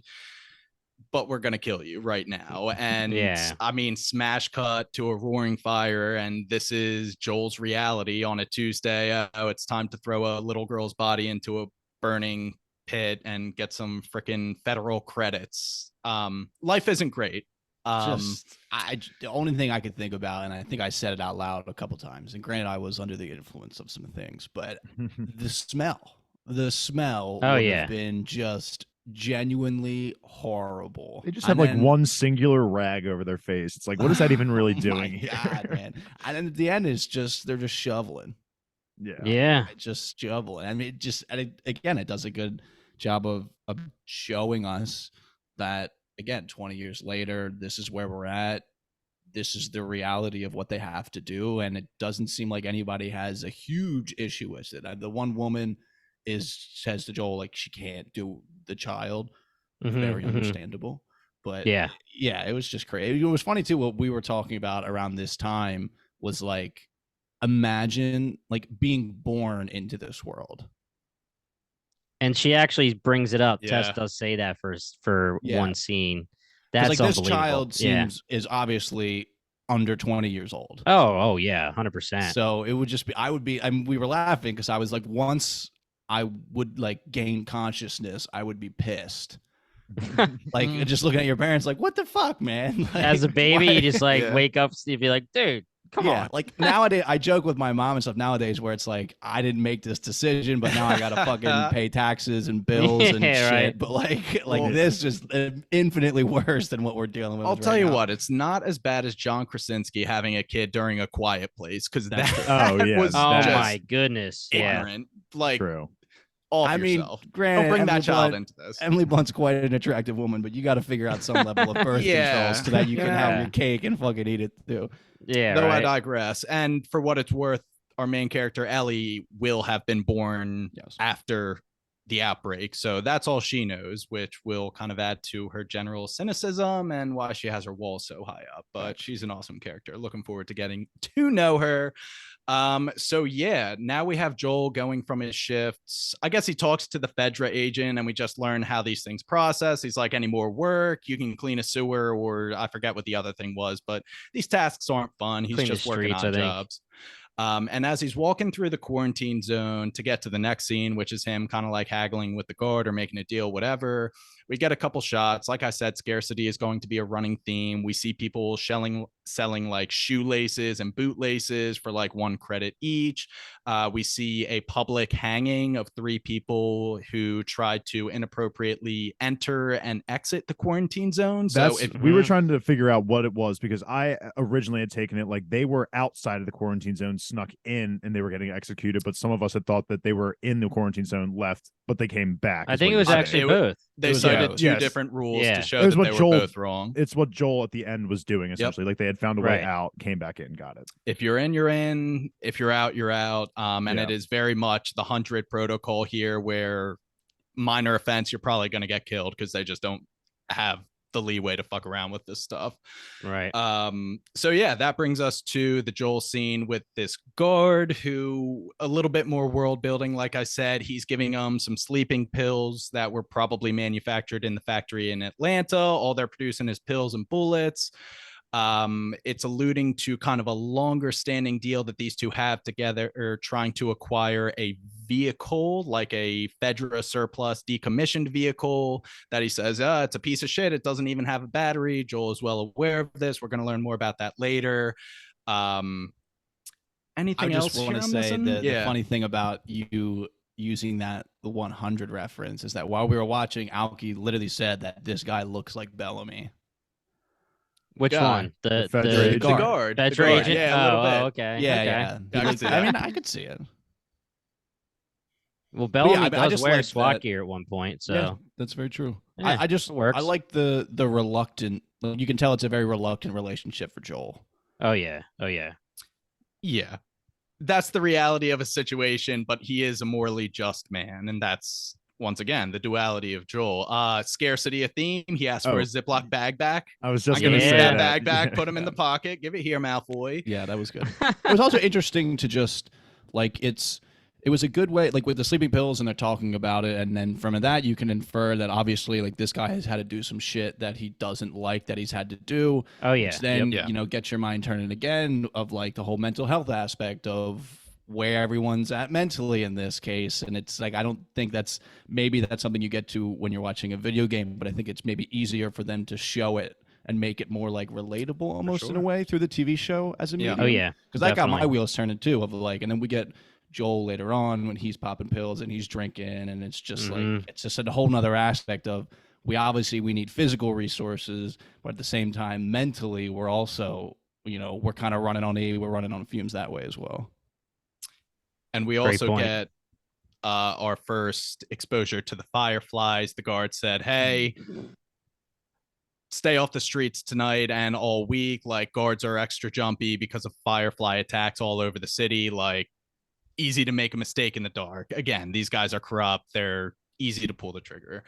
but we're going to kill you right now. And I mean, smash cut to a roaring fire, and this is Joel's reality on a Tuesday. It's time to throw a little girl's body into a burning pit and get some freaking federal credits. Life isn't great. The only thing I could think about, and I think I said it out loud a couple times, and granted I was under the influence of some things, but the smell would have been just genuinely horrible. They just have like one singular rag over their face. It's like, what is that even really doing here? God, man. And then at the end, it's just, they're just shoveling. Just shoveling. I mean, it does a good job of showing us that, again, 20 years later, this is where we're at. This is the reality of what they have to do, and it doesn't seem like anybody has a huge issue with it. The one woman says to Joel, like, she can't do the child. Very understandable. But yeah, it was just crazy. It was funny too. What we were talking about around this time was like, imagine like being born into this world. And she actually brings it up. Tess does say that for one scene. That's like, this child is obviously under 20 years old. Oh yeah, 100%. So it would just be, we were laughing because I was like, once I would like gain consciousness, I would be pissed. Like, just looking at your parents like, what the fuck, man? Like, as a baby, you just like wake up, you'd be like, dude, come on. Like nowadays, I joke with my mom and stuff nowadays where it's like, I didn't make this decision, but now I gotta fucking pay taxes and bills and shit. Right. But like this just infinitely worse than what we're dealing with. I'll tell you what, it's not as bad as John Krasinski having a kid during A Quiet Place, because that was my goodness, ignorant. Like, true. off I mean, yourself. granted, Don't bring Emily that child Blunt- into this. Emily Blunt's quite an attractive woman, but you got to figure out some level of birth Yeah. control so that you can have Yeah. your cake and fucking eat it too. Yeah, Though I right. digress. And for what it's worth, our main character Ellie will have been born Yes. after the outbreak, so that's all she knows, which will kind of add to her general cynicism and why she has her wall so high up. But she's an awesome character. Looking forward to getting to know her. So yeah, now we have Joel going from his shifts. I guess he talks to the Fedra agent, and we just learn how these things process. He's like, any more work? You can clean a sewer, or I forget what the other thing was, but these tasks aren't fun. He's Clean the just working streets, on I think. jobs. And as he's walking through the quarantine zone to get to the next scene, which is him kind of like haggling with the guard or making a deal, whatever, we get a couple shots. Like I said, scarcity is going to be a running theme. We see people selling like shoelaces and bootlaces for like 1 credit each. We see a public hanging of 3 people who tried to inappropriately enter and exit the quarantine zone. So We were trying to figure out what it was, because I originally had taken it like they were outside of the quarantine zone, snuck in, and they were getting executed. But some of us had thought that they were in the quarantine zone, left, but they came back. I think it was actually both. they was cited both. 2 Yes. different rules Yeah. to show It was that what they Joel- were both wrong. It's what Joel at the end was doing, essentially. Like they had found a way Right. out, came back in, got it. If you're in, you're in. If you're out, you're out. And Yeah. it is very much the 100 protocol here, where minor offense, you're probably going to get killed because they just don't have the leeway to fuck around with this stuff. Right. So yeah, that brings us to the Joel scene with this guard who, a little bit more world building. Like I said, he's giving them some sleeping pills that were probably manufactured in the factory in Atlanta. All they're producing is pills and bullets. It's alluding to kind of a longer standing deal that these two have together, or trying to acquire a vehicle, like a Fedra surplus decommissioned vehicle that he says, it's a piece of shit. It doesn't even have a battery. Joel is well aware of this. We're going to learn more about that later. Anything I else? just want here to I'm say missing? the funny thing about you using the 100 reference is that while we were watching, Alki literally said that this guy looks like Bellamy. Which guy. one? The The Fedra The agent. guard. Fedra The guard. agent? Yeah, a little bit. Okay. Yeah, okay. yeah. I can see I that. mean, I could see it. Well, Bellamy I does just wear like SWAT that- gear at one point, so Yeah, that's very true. Yeah, I just it works. I like the reluctant. You can tell it's a very reluctant relationship for Joel. Oh yeah. Oh yeah. Yeah. That's the reality of a situation, but he is a morally just man. And that's, once again, the duality of Joel. Scarcity a theme. He asked for Oh. his Ziploc bag back. I was just I'm going gonna to use say that bag back, Yeah. put him in the pocket, give it here, Malfoy. Yeah, that was good. It was also interesting to just like it was a good way, like with the sleeping pills, and they're talking about it, and then from that you can infer that obviously like this guy has had to do some shit that he doesn't like that he's had to do. Oh yeah. Which then Yep. you know gets your mind turning again of like the whole mental health aspect of where everyone's at mentally in this case. And it's like I don't think that's something you get to when you're watching a video game, but I think it's maybe easier for them to show it and make it more like relatable almost in a sure. way through the TV show as a Yeah. medium. Oh yeah. Because that got my definitely. wheels turning too of like, and then we get Joel later on when he's popping pills and he's drinking, and it's just like it's just a whole nother aspect of we need physical resources, but at the same time mentally we're also we're kind of running on we're running on fumes that way as well. And we Great also point. get our first exposure to the Fireflies. The guard said, hey, stay off the streets tonight and all week. Like, guards are extra jumpy because of Firefly attacks all over the city. Like, easy to make a mistake in the dark. Again, these guys are corrupt. They're easy to pull the trigger.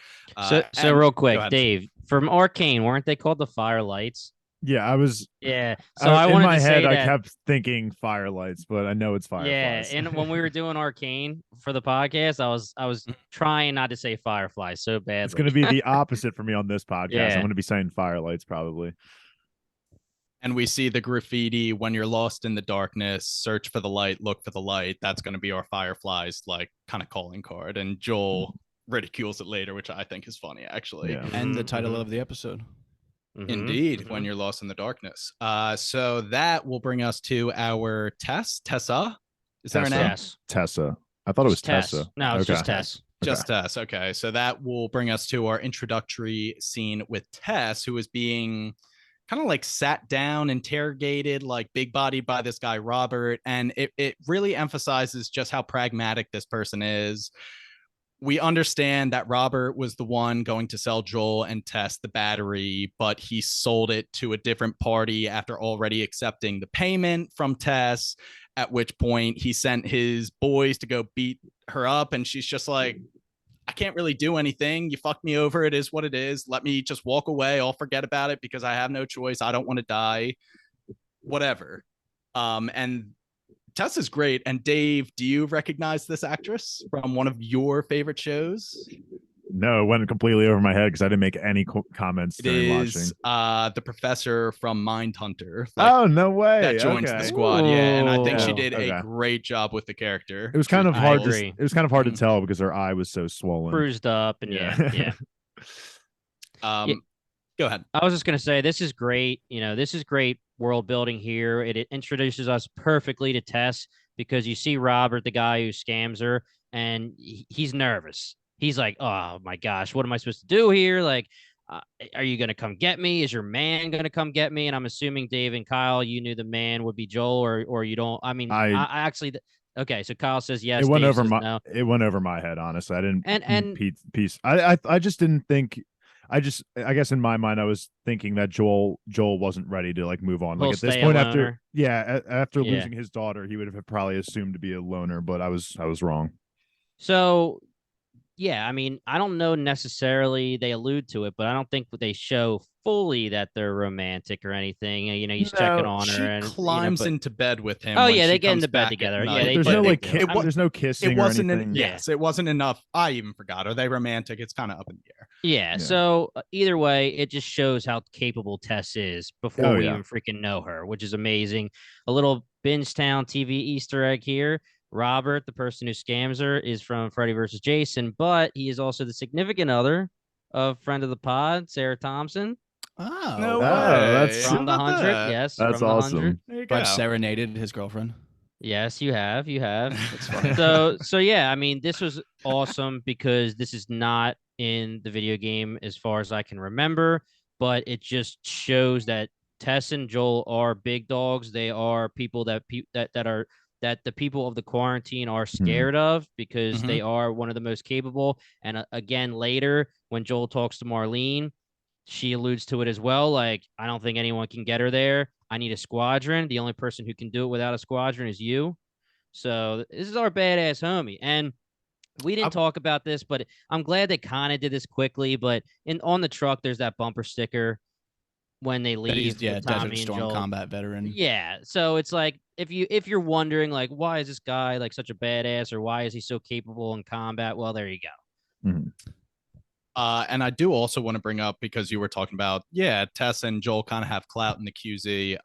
So And- real go quick, ahead. Dave, from Arcane, weren't they called the Firelights? Yeah, I was. Yeah. So I I wanted in my to head, say I that. kept thinking firelights, but I know it's Yeah, fireflies. and when we were doing Arcane for the podcast, I was trying not to say Fireflies so badly. It's going to be the opposite for me on this podcast. Yeah. I'm going to be saying firelights probably. And we see the graffiti, when you're lost in the darkness, search for the light, look for the light. That's going to be our Fireflies, like, kind of calling card. And Joel ridicules it later, which I think is funny, actually. Yeah. And the Mhm, title mhm. of the episode. Mhm, Indeed, mhm. when you're lost in the darkness. So that will bring us to our Tessa. Is there a Tessa. name? Tess. Tessa. I thought it was Tess. Tessa. No, it's Okay. just Tess. Just Tess. Okay. So that will bring us to our introductory scene with Tess, who is being kind of like sat down, interrogated, like big bodied by this guy, Robert. And it really emphasizes just how pragmatic this person is. we understand that Robert was the one going to sell Joel and Tess the battery, but he sold it to a different party after already accepting the payment from Tess, at which point he sent his boys to go beat her up. And she's just like, I can't really do anything. You fucked me over. It is what it is. Let me just walk away. I'll forget about it because I have no choice. I don't want to die. Whatever. And Tess is great. And Dave, do you recognize this actress from one of your favorite shows? No, it went completely over my head because I didn't make any comments It during is watching. the professor from Mindhunter. Oh, no way. That joins the squad. Ooh. Yeah. And I think she Oh, did okay. a great job with the character. It was kind of I hard. agree. It was kind of hard to tell because her eye was so swollen. Bruised up, and yeah. Go ahead. I was just gonna say this is great. This is great world building here. It introduces us perfectly to Tess because you see Robert, the guy who scams her, and he's nervous. He's like, oh my gosh, what am I supposed to do here? Like, are you gonna come get me? Is your man gonna come get me? And I'm assuming Dave and Kyle, you knew the man would be Joel, or you don't. I mean, I actually. Okay, so Kyle says yes. It went Dave over says my. no. It went over my head. Honestly, I didn't. And piece. I just didn't think. I guess in my mind I was thinking that Joel wasn't ready to like move on. Like at this point after losing his daughter, he would have probably assumed to be a loner, but I was wrong. So yeah, I mean, I don't know necessarily they allude to it, but I don't think they show fully that they're romantic or anything. He's checking on her and climbs into bed with him. Oh yeah, they get into bed together. Yeah, there's no like there's no kissing. It wasn't. Or anything. Yes, it wasn't enough. I even forgot. Are they romantic? It's kind of up in the air. Yeah. So either way, it just shows how capable Tess is before we even freaking know her, which is amazing. A little BingetownTV Easter egg here. Robert, the person who scams her, is from Freddy vs. Jason, but he is also the significant other of friend of the pod, Sarah Thompson. Oh, no way. That's from the 100. Yes, that's from the awesome. 100. There you go. I've serenaded his girlfriend. Yes, you have. That's funny. So yeah, I mean, this was awesome because this is not in the video game as far as I can remember, but it just shows that Tess and Joel are big dogs. They are people that the people of the quarantine are scared of because they are one of the most capable. And again, later when Joel talks to Marlene, she alludes to it as well. Like, I don't think anyone can get her there. I need a squadron. The only person who can do it without a squadron is you. So this is our badass homie. And we didn't talk about this, but I'm glad they kind of did this quickly. But on the truck, there's that bumper sticker when they leave. Desert Storm combat veteran. Yeah. So it's like, if you're wondering, like, why is this guy like such a badass, or why is he so capable in combat? Well, there you go. Mm-hmm. And I do also want to bring up, because you were talking about, Tess and Joel kind of have clout in the QZ.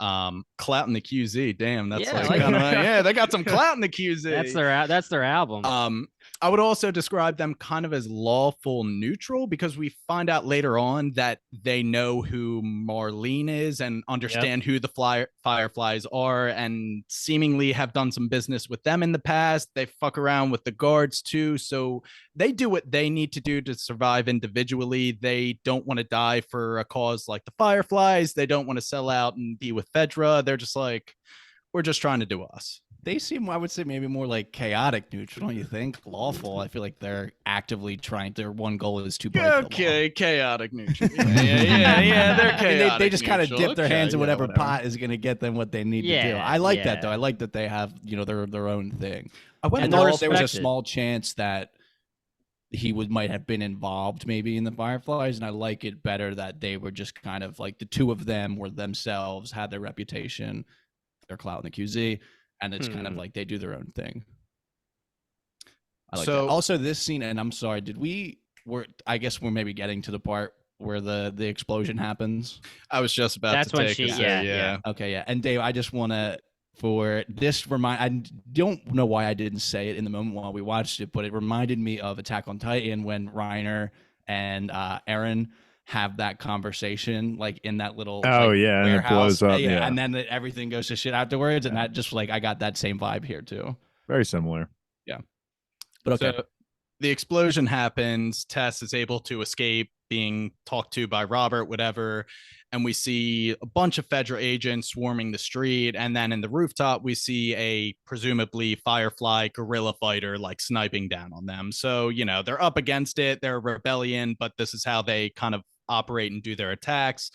Clout in the QZ. Damn, that's they got some clout in the QZ. That's their album. I would also describe them kind of as lawful neutral, because we find out later on that they know who Marlene is and understand who the Fireflies are, and seemingly have done some business with them in the past. They fuck around with the guards too. So they do what they need to do to survive individually. They don't want to die for a cause like the Fireflies. They don't want to sell out and be with Fedra. They're just like, we're just trying to do us. They seem, I would say, maybe more like chaotic neutral, don't you think? Lawful. I feel like they're actively trying. Their one goal is to break the law. Chaotic neutral. Yeah. They're chaotic. They just kind of dip their hands in whatever pot is going to get them what they need to do. I like that though. I like that they have their own thing. I thought there was a small chance that he might have been involved maybe in the Fireflies, and I like it better that they were just kind of like the two of them were themselves, had their reputation, their clout in the QZ. And it's kind of like they do their own thing. I like that. Also, this scene, and I'm sorry, I guess we're maybe getting to the part where the explosion happens. I was just about to take it. Yeah. Okay, yeah. And Dave, I just want to, for this I don't know why I didn't say it in the moment while we watched it, but it reminded me of Attack on Titan when Reiner and Eren have that conversation like in that little warehouse. And it blows up, and then everything goes to shit afterwards, and that just like I got that same vibe here too. Very similar. But okay. So the explosion happens. Tess is able to escape being talked to by Robert, whatever. And we see a bunch of federal agents swarming the street. And then in the rooftop, we see a presumably Firefly guerrilla fighter like sniping down on them. So, you know, they're up against it. They're a rebellion, but this is how they kind of operate and do their attacks.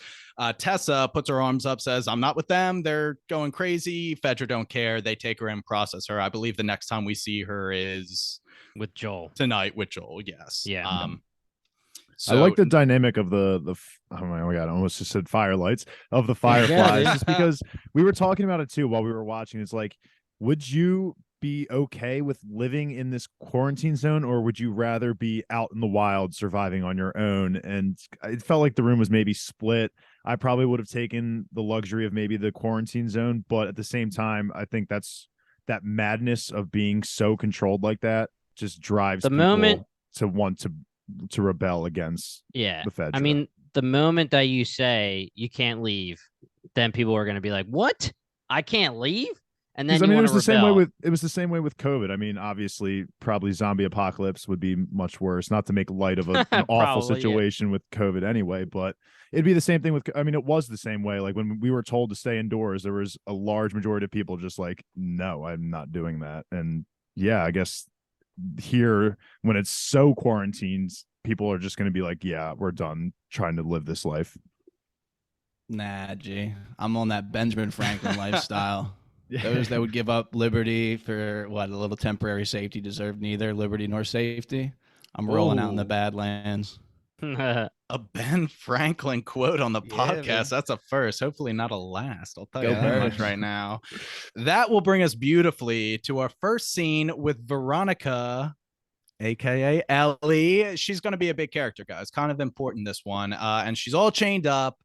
Tessa puts her arms up, says, I'm not with them. They're going crazy. Fedra don't care. They take her in, process her. I believe the next time we see her is with Joel tonight with Joel. Yes. Yeah. So, I like the dynamic of the oh my god, I almost just said firelights of the Fireflies, just because we were talking about it too while we were watching. It's like, would you be okay with living in this quarantine zone, or would you rather be out in the wild surviving on your own? And it felt like the room was maybe split. I probably would have taken the luxury of maybe the quarantine zone, but at the same time, I think that's that madness of being so controlled like that just drives the people moment to want to rebel against the Fedra. I mean, the moment that you say you can't leave, then people are going to be like, what? I can't leave? And then it was the same way with COVID. I mean, obviously, probably zombie apocalypse would be much worse. Not to make light of an awful situation with COVID anyway, but it'd be the same thing with. I mean, it was the same way. Like when we were told to stay indoors, there was a large majority of people just like, no, I'm not doing that. And yeah, I guess here when it's so quarantined, people are just going to be like, yeah, we're done trying to live this life. Nah, G, I'm on that Benjamin Franklin lifestyle. Those that would give up liberty for what a little temporary safety deserve neither liberty nor safety. I'm rolling out in the Badlands. A Ben Franklin quote on the podcast. Man. That's a first. Hopefully not a last. I'll tell you that much right now. That will bring us beautifully to our first scene with Veronica, aka Ellie. She's going to be a big character, guys. Kind of important, this one. And she's all chained up.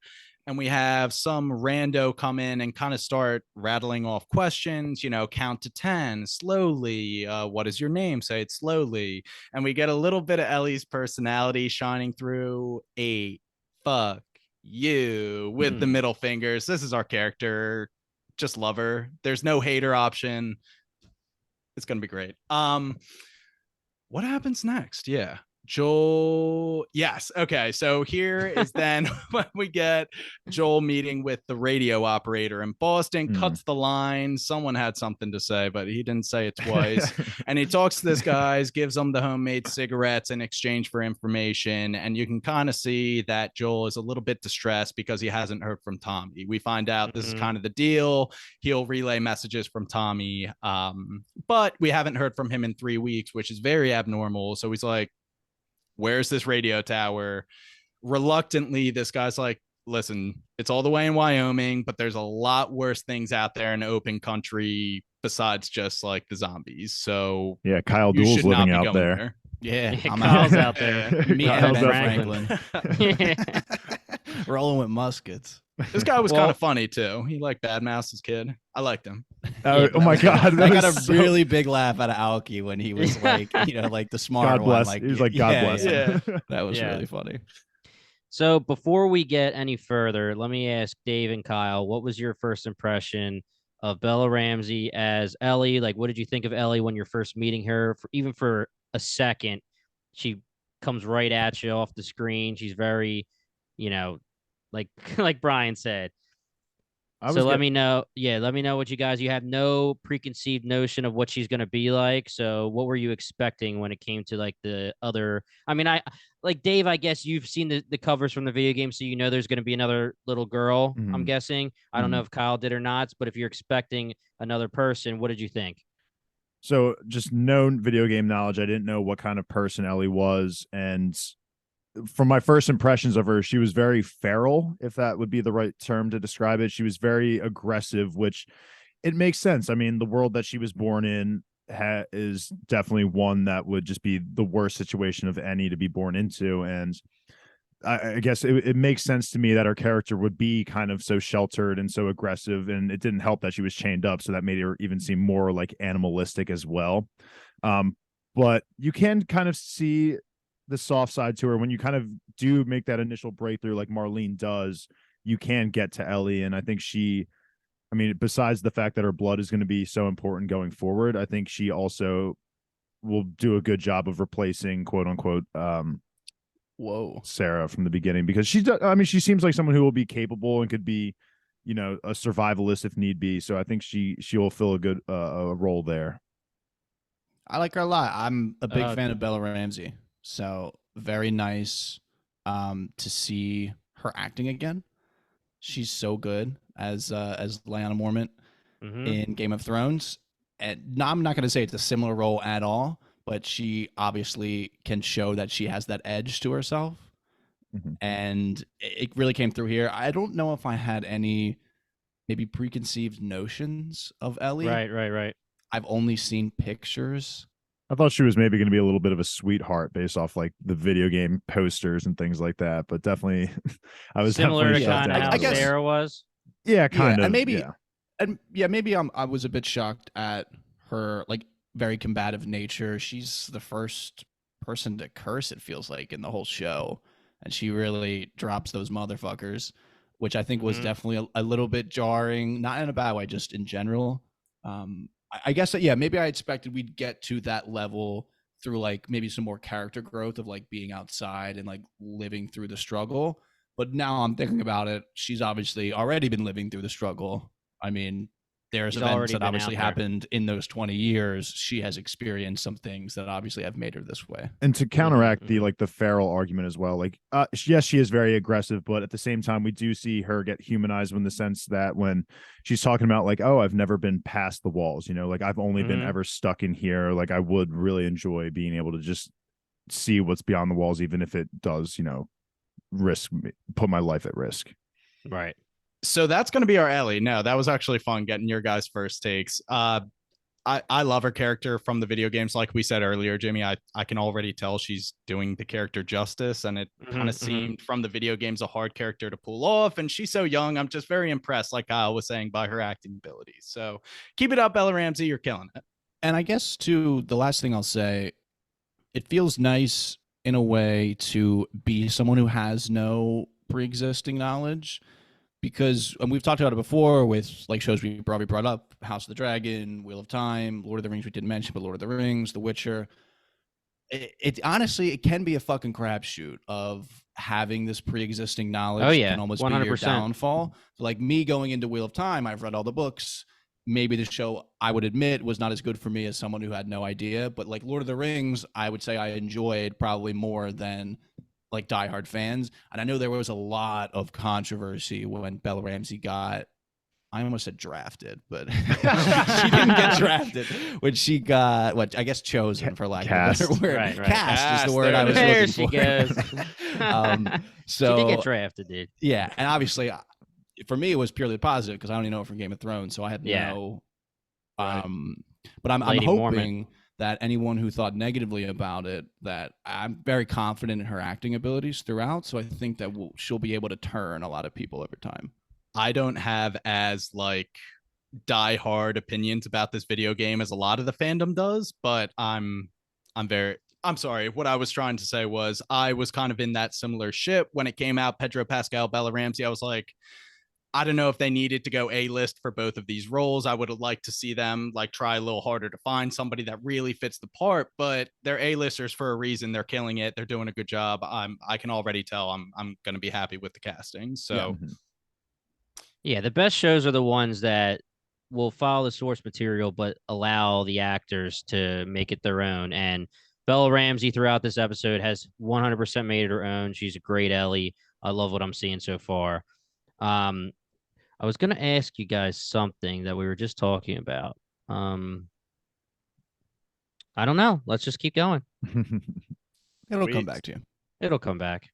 And we have some rando come in and kind of start rattling off questions, you know, count to 10 slowly. What is your name? Say it slowly. And we get a little bit of Ellie's personality shining through. 8, fuck you, with the middle fingers. This is our character. Just love her. There's no hater option. It's going to be great. What happens next? Yeah. Joel. Yes. Okay. So here is then when we get Joel meeting with the radio operator in Boston, cuts the line. Someone had something to say, but he didn't say it twice. And he talks to this guy, gives them the homemade cigarettes in exchange for information. And you can kind of see that Joel is a little bit distressed because he hasn't heard from Tommy. We find out this is kind of the deal. He'll relay messages from Tommy. But we haven't heard from him in 3 weeks, which is very abnormal. So he's like, where's this radio tower? Reluctantly, this guy's like, listen, it's all the way in Wyoming, but there's a lot worse things out there in open country besides just like the zombies. So yeah, Kyle Duell's living out there. Yeah, Kyle's out there. Me and Ben Franklin. Rolling with muskets. This guy was kind of funny too. He like badmouthed his kid. I liked him. Oh my god! I got a really big laugh out of Aoki when he was like, you know, like the smart God bless. one. Like, he was like, God bless. Yeah. That was really funny. So before we get any further, let me ask Dave and Kyle, what was your first impression of Bella Ramsey as Ellie? Like, what did you think of Ellie when you're first meeting her? Even for a second, she comes right at you off the screen. She's very, you know, like Brian said. Let me know. Yeah, let me know what you have no preconceived notion of what she's going to be like. So what were you expecting when it came to like the other? I mean, I like Dave, I guess you've seen the covers from the video game, so you know there's going to be another little girl, I'm guessing. I don't know if Kyle did or not, but if you're expecting another person, what did you think? So just known video game knowledge. I didn't know what kind of person Ellie was. And from my first impressions of her, she was very feral, if that would be the right term to describe it. She was very aggressive, which it makes sense. I mean, the world that she was born in is definitely one that would just be the worst situation of any to be born into. And I guess it makes sense to me that her character would be kind of so sheltered and so aggressive. And it didn't help that she was chained up, so that made her even seem more like animalistic as well. But you can kind of see the soft side to her when you kind of do make that initial breakthrough like Marlene does. You can get to Ellie, and I think besides the fact that her blood is going to be so important going forward, I think she also will do a good job of replacing quote unquote Whoa. Sarah from the beginning, because she seems like someone who will be capable and could be, you know, a survivalist if need be. So I think she will fill a good a role there. I like her a lot. I'm a big fan of Bella Ramsey, so very nice to see her acting again. She's so good as Lyanna Mormont in Game of Thrones. And I'm not going to say it's a similar role at all, but she obviously can show that she has that edge to herself. And it really came through here. I don't know if I had any maybe preconceived notions of Ellie. Right. I've only seen pictures. I thought she was maybe going to be a little bit of a sweetheart based off like the video game posters and things like that, but definitely I was similar to kind of how guess, Sarah was. Yeah, kind of. And maybe maybe I was a bit shocked at her like very combative nature. She's the first person to curse, it feels like, in the whole show, and she really drops those motherfuckers, which I think was definitely a little bit jarring, not in a bad way, just in general. I guess that, yeah, maybe I expected we'd get to that level through like maybe some more character growth of like being outside and like living through the struggle. But now I'm thinking about it, she's obviously already been living through the struggle. I mean, there's events that obviously happened in those 20 years. She has experienced some things that obviously have made her this way. And to counteract the like the feral argument as well, like yes, she is very aggressive, but at the same time, we do see her get humanized in the sense that when she's talking about like, oh, I've never been past the walls, you know, like I've only been ever stuck in here. Like I would really enjoy being able to just see what's beyond the walls, even if it does, you know, put my life at risk. Right. So that's going to be our Ellie. No, that was actually fun getting your guys' first takes. I love her character from the video games. Like we said earlier, Jimmy, I can already tell she's doing the character justice, and it kind of seemed from the video games a hard character to pull off. And she's so young. I'm just very impressed, like Kyle was saying, by her acting abilities. So keep it up, Bella Ramsey. You're killing it. And I guess, too, the last thing I'll say, it feels nice in a way to be someone who has no pre-existing knowledge. Because we've talked about it before with like shows we probably brought up, House of the Dragon, Wheel of Time, Lord of the Rings we didn't mention, but Lord of the Rings, The Witcher. It honestly, it can be a fucking crapshoot of having this pre-existing knowledge. Oh, yeah, can almost 100%. be your downfall. Like me going into Wheel of Time, I've read all the books. Maybe the show, I would admit, was not as good for me as someone who had no idea. But like Lord of the Rings, I would say I enjoyed probably more than like diehard fans. And I know there was a lot of controversy when Bella Ramsey got, I almost said drafted, but she didn't get drafted. When she got, what I guess chosen, for lack of a better word. Right. Cast is the word I was looking for. There she goes. So she did get drafted, dude. Yeah, and obviously for me it was purely positive because I only know it from Game of Thrones, so I had no. But I'm hoping Mormont. That anyone who thought negatively about it, that I'm very confident in her acting abilities throughout. So I think that she'll be able to turn a lot of people over time. I don't have as like diehard opinions about this video game as a lot of the fandom does, but I'm sorry. What I was trying to say was I was kind of in that similar ship when it came out. Pedro Pascal, Bella Ramsey. I was like, I don't know if they needed to go A-list for both of these roles. I would have liked to see them like try a little harder to find somebody that really fits the part, but they're A-listers for a reason. They're killing it. They're doing a good job. I can already tell I'm going to be happy with the casting. So yeah, the best shows are the ones that will follow the source material, but allow the actors to make it their own. And Bella Ramsey throughout this episode has 100% made it her own. She's a great Ellie. I love what I'm seeing so far. I was going to ask you guys something that we were just talking about. I don't know. Let's just keep going. It'll come back to you. It'll come back.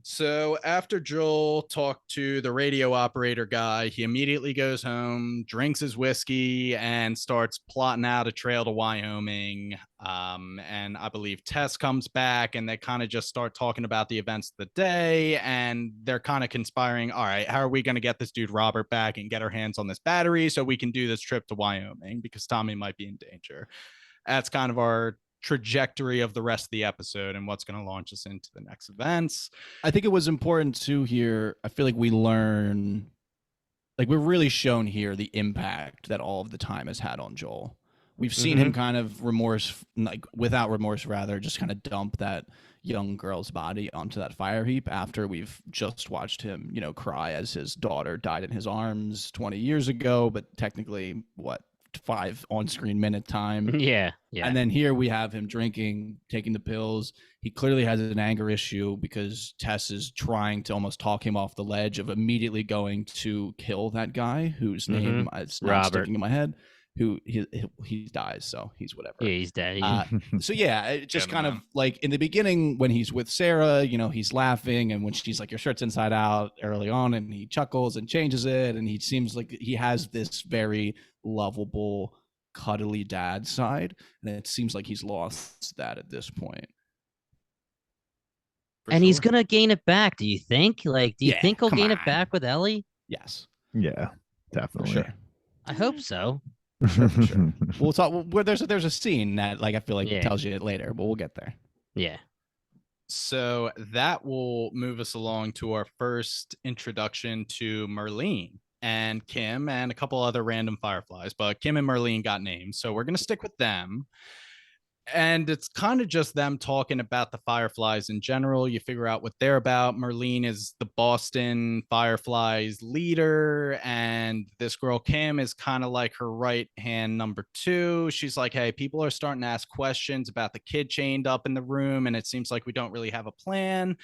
So after Joel talked to the radio operator guy, he immediately goes home, drinks his whiskey, and starts plotting out a trail to Wyoming. And I believe Tess comes back, and they kind of just start talking about the events of the day, and they're kind of conspiring. All right, how are we going to get this dude Robert back and get our hands on this battery so we can do this trip to Wyoming because Tommy might be in danger? That's kind of our trajectory of the rest of the episode and what's going to launch us into the next events. I think it was important to hear. I feel like we learn, like we're really shown here the impact that all of the time has had on Joel. We've seen him kind of without remorse, rather, just kind of dump that young girl's body onto that fire heap after we've just watched him, cry as his daughter died in his arms 20 years ago, but technically, 5 on-screen minute time. Yeah. And then here we have him drinking, taking the pills. He clearly has an anger issue because Tess is trying to almost talk him off the ledge of immediately going to kill that guy whose name is not sticking in my head. Who he dies, so he's whatever. Yeah, he's dead. So yeah, it just kind of like in the beginning when he's with Sarah, he's laughing, and when she's like, your shirt's inside out early on, and he chuckles and changes it, and he seems like he has this very lovable, cuddly dad side, and it seems like he's lost that at this point. And he's gonna gain it back. Do you think? Like, do you think he'll gain it back with Ellie? Yes. Yeah, definitely. For sure. I hope so. For sure. We'll talk. Well, there's a scene that I feel like tells you it later, but we'll get there. Yeah. So that will move us along to our first introduction to Marlene and Kim and a couple other random Fireflies, but Kim and Marlene got named, so we're gonna stick with them. And it's kind of just them talking about the Fireflies in general. You figure out what they're about. Marlene is the Boston Fireflies leader, and this girl Kim is kind of like her right hand number 2. She's like, hey, people are starting to ask questions about the kid chained up in the room, and it seems like we don't really have a plan.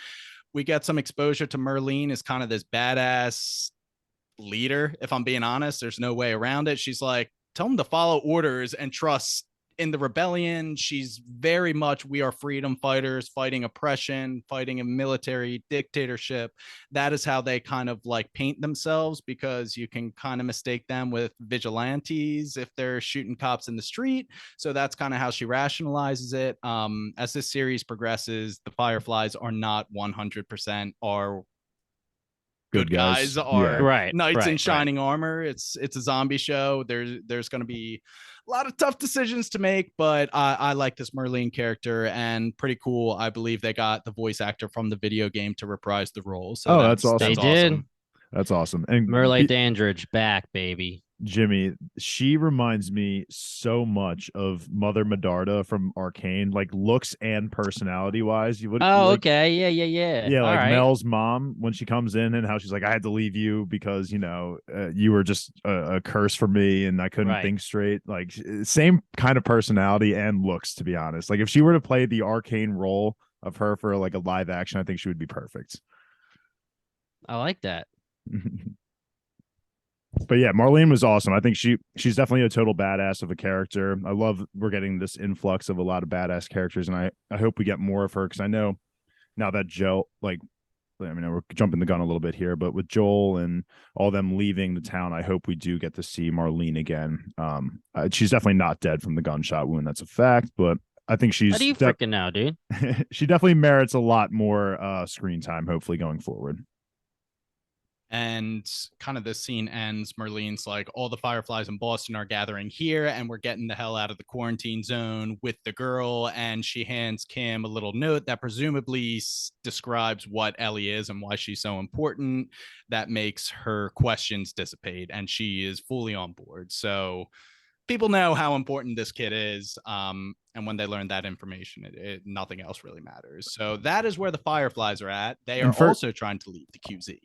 We get some exposure to Marlene as kind of this badass leader. If I'm being honest, there's no way around it. She's like, tell them to follow orders and trust in the rebellion. She's very much, we are freedom fighters fighting oppression, fighting a military dictatorship. That is how they kind of like paint themselves, because you can kind of mistake them with vigilantes if they're shooting cops in the street. So that's kind of how she rationalizes it. As this series progresses, the Fireflies are not 100% are good guys are knights in shining armor. It's a zombie show. There's going to be a lot of tough decisions to make, but I like this Marlene character, and pretty cool. I believe they got the voice actor from the video game to reprise the role. So that's awesome. They did. That's awesome. And Merle Dandridge back, baby. Jimmy, she reminds me so much of Mother Medarda from Arcane, like looks and personality wise. You would okay, yeah. Like right. Mel's mom when she comes in and how she's like, I had to leave you because you were just a curse for me and I couldn't think straight. Like same kind of personality and looks, to be honest. Like if she were to play the Arcane role of her for like a live action, I think she would be perfect. I like that. But yeah, Marlene was awesome. I think she's definitely a total badass of a character. I love we're getting this influx of a lot of badass characters, and I hope we get more of her, because I know now that Joel, we're jumping the gun a little bit here, but with Joel and all them leaving the town, I hope we do get to see Marlene again. She's definitely not dead from the gunshot wound. That's a fact, but I think she's... How do you freaking know, dude? She definitely merits a lot more screen time, hopefully, going forward. And kind of this scene ends. Marlene's like, all the Fireflies in Boston are gathering here, and we're getting the hell out of the quarantine zone with the girl. And she hands Kim a little note that presumably describes what Ellie is and why she's so important. That makes her questions dissipate, and she is fully on board. So people know how important this kid is. And when they learn that information, nothing else really matters. So that is where the Fireflies are at. They are also trying to leave the QZ.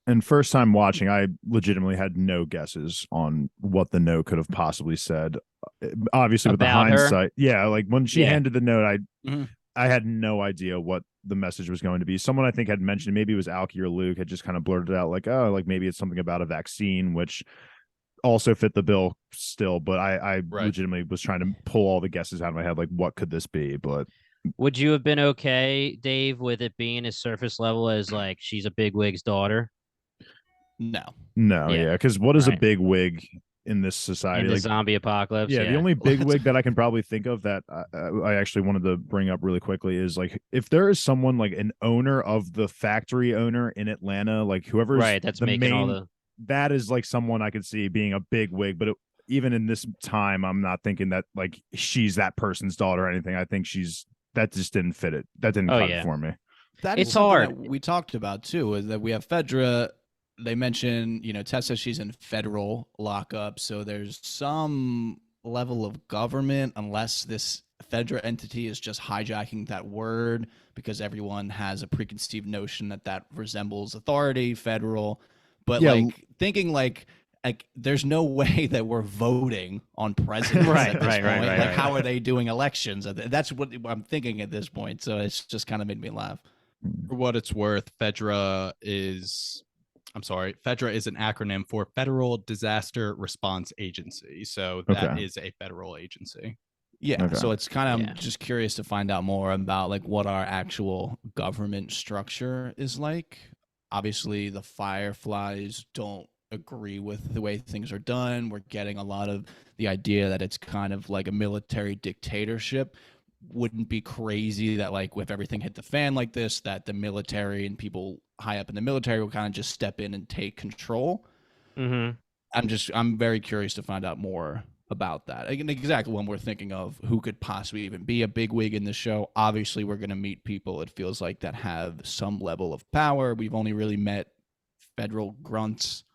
And first time watching, I legitimately had no guesses on what the note could have possibly said. Obviously, with the hindsight, like when she handed the note, I had no idea what the message was going to be. Someone I think had mentioned, maybe it was Alki or Luke, had just kind of blurted out like, oh, like maybe it's something about a vaccine, which also fit the bill still. But I legitimately was trying to pull all the guesses out of my head, like what could this be? But would you have been okay, Dave, with it being as surface level as like she's a bigwig's daughter? No, because what is a big wig in this society? In the zombie apocalypse? Yeah, the only big wig that I can probably think of that I actually wanted to bring up really quickly is like if there is someone like an owner of the factory owner in Atlanta, like whoever's that's making all the... that is like someone I could see being a big wig. But even in this time, I'm not thinking that like she's that person's daughter or anything. I think that just didn't fit it. That didn't cut it for me. It's hard. That we talked about too is that we have Fedra. They mentioned, Tess says she's in federal lockup, so there's some level of government unless this Fedra entity is just hijacking that word because everyone has a preconceived notion that that resembles authority, federal. But Yeah. like thinking like there's no way that we're voting on presidents Right, at this right, point. right, right, Like, right. how are they doing elections? That's what I'm thinking at this point. So it's just kind of made me laugh. For what it's worth, Fedra is an acronym for Federal Disaster Response Agency. So that is a federal agency. Yeah. Okay. So it's kind of, Yeah. I'm just curious to find out more about like what our actual government structure is like. Obviously, the Fireflies don't agree with the way things are done. We're getting a lot of the idea that it's kind of like a military dictatorship. Wouldn't be crazy that like if everything hit the fan like this, that the military and people high up in the military will kind of just step in and take control. Mm-hmm. I'm very curious to find out more about that. Again, exactly when we're thinking of who could possibly even be a bigwig in the show. Obviously, we're going to meet people, it feels like, that have some level of power. We've only really met federal grunts.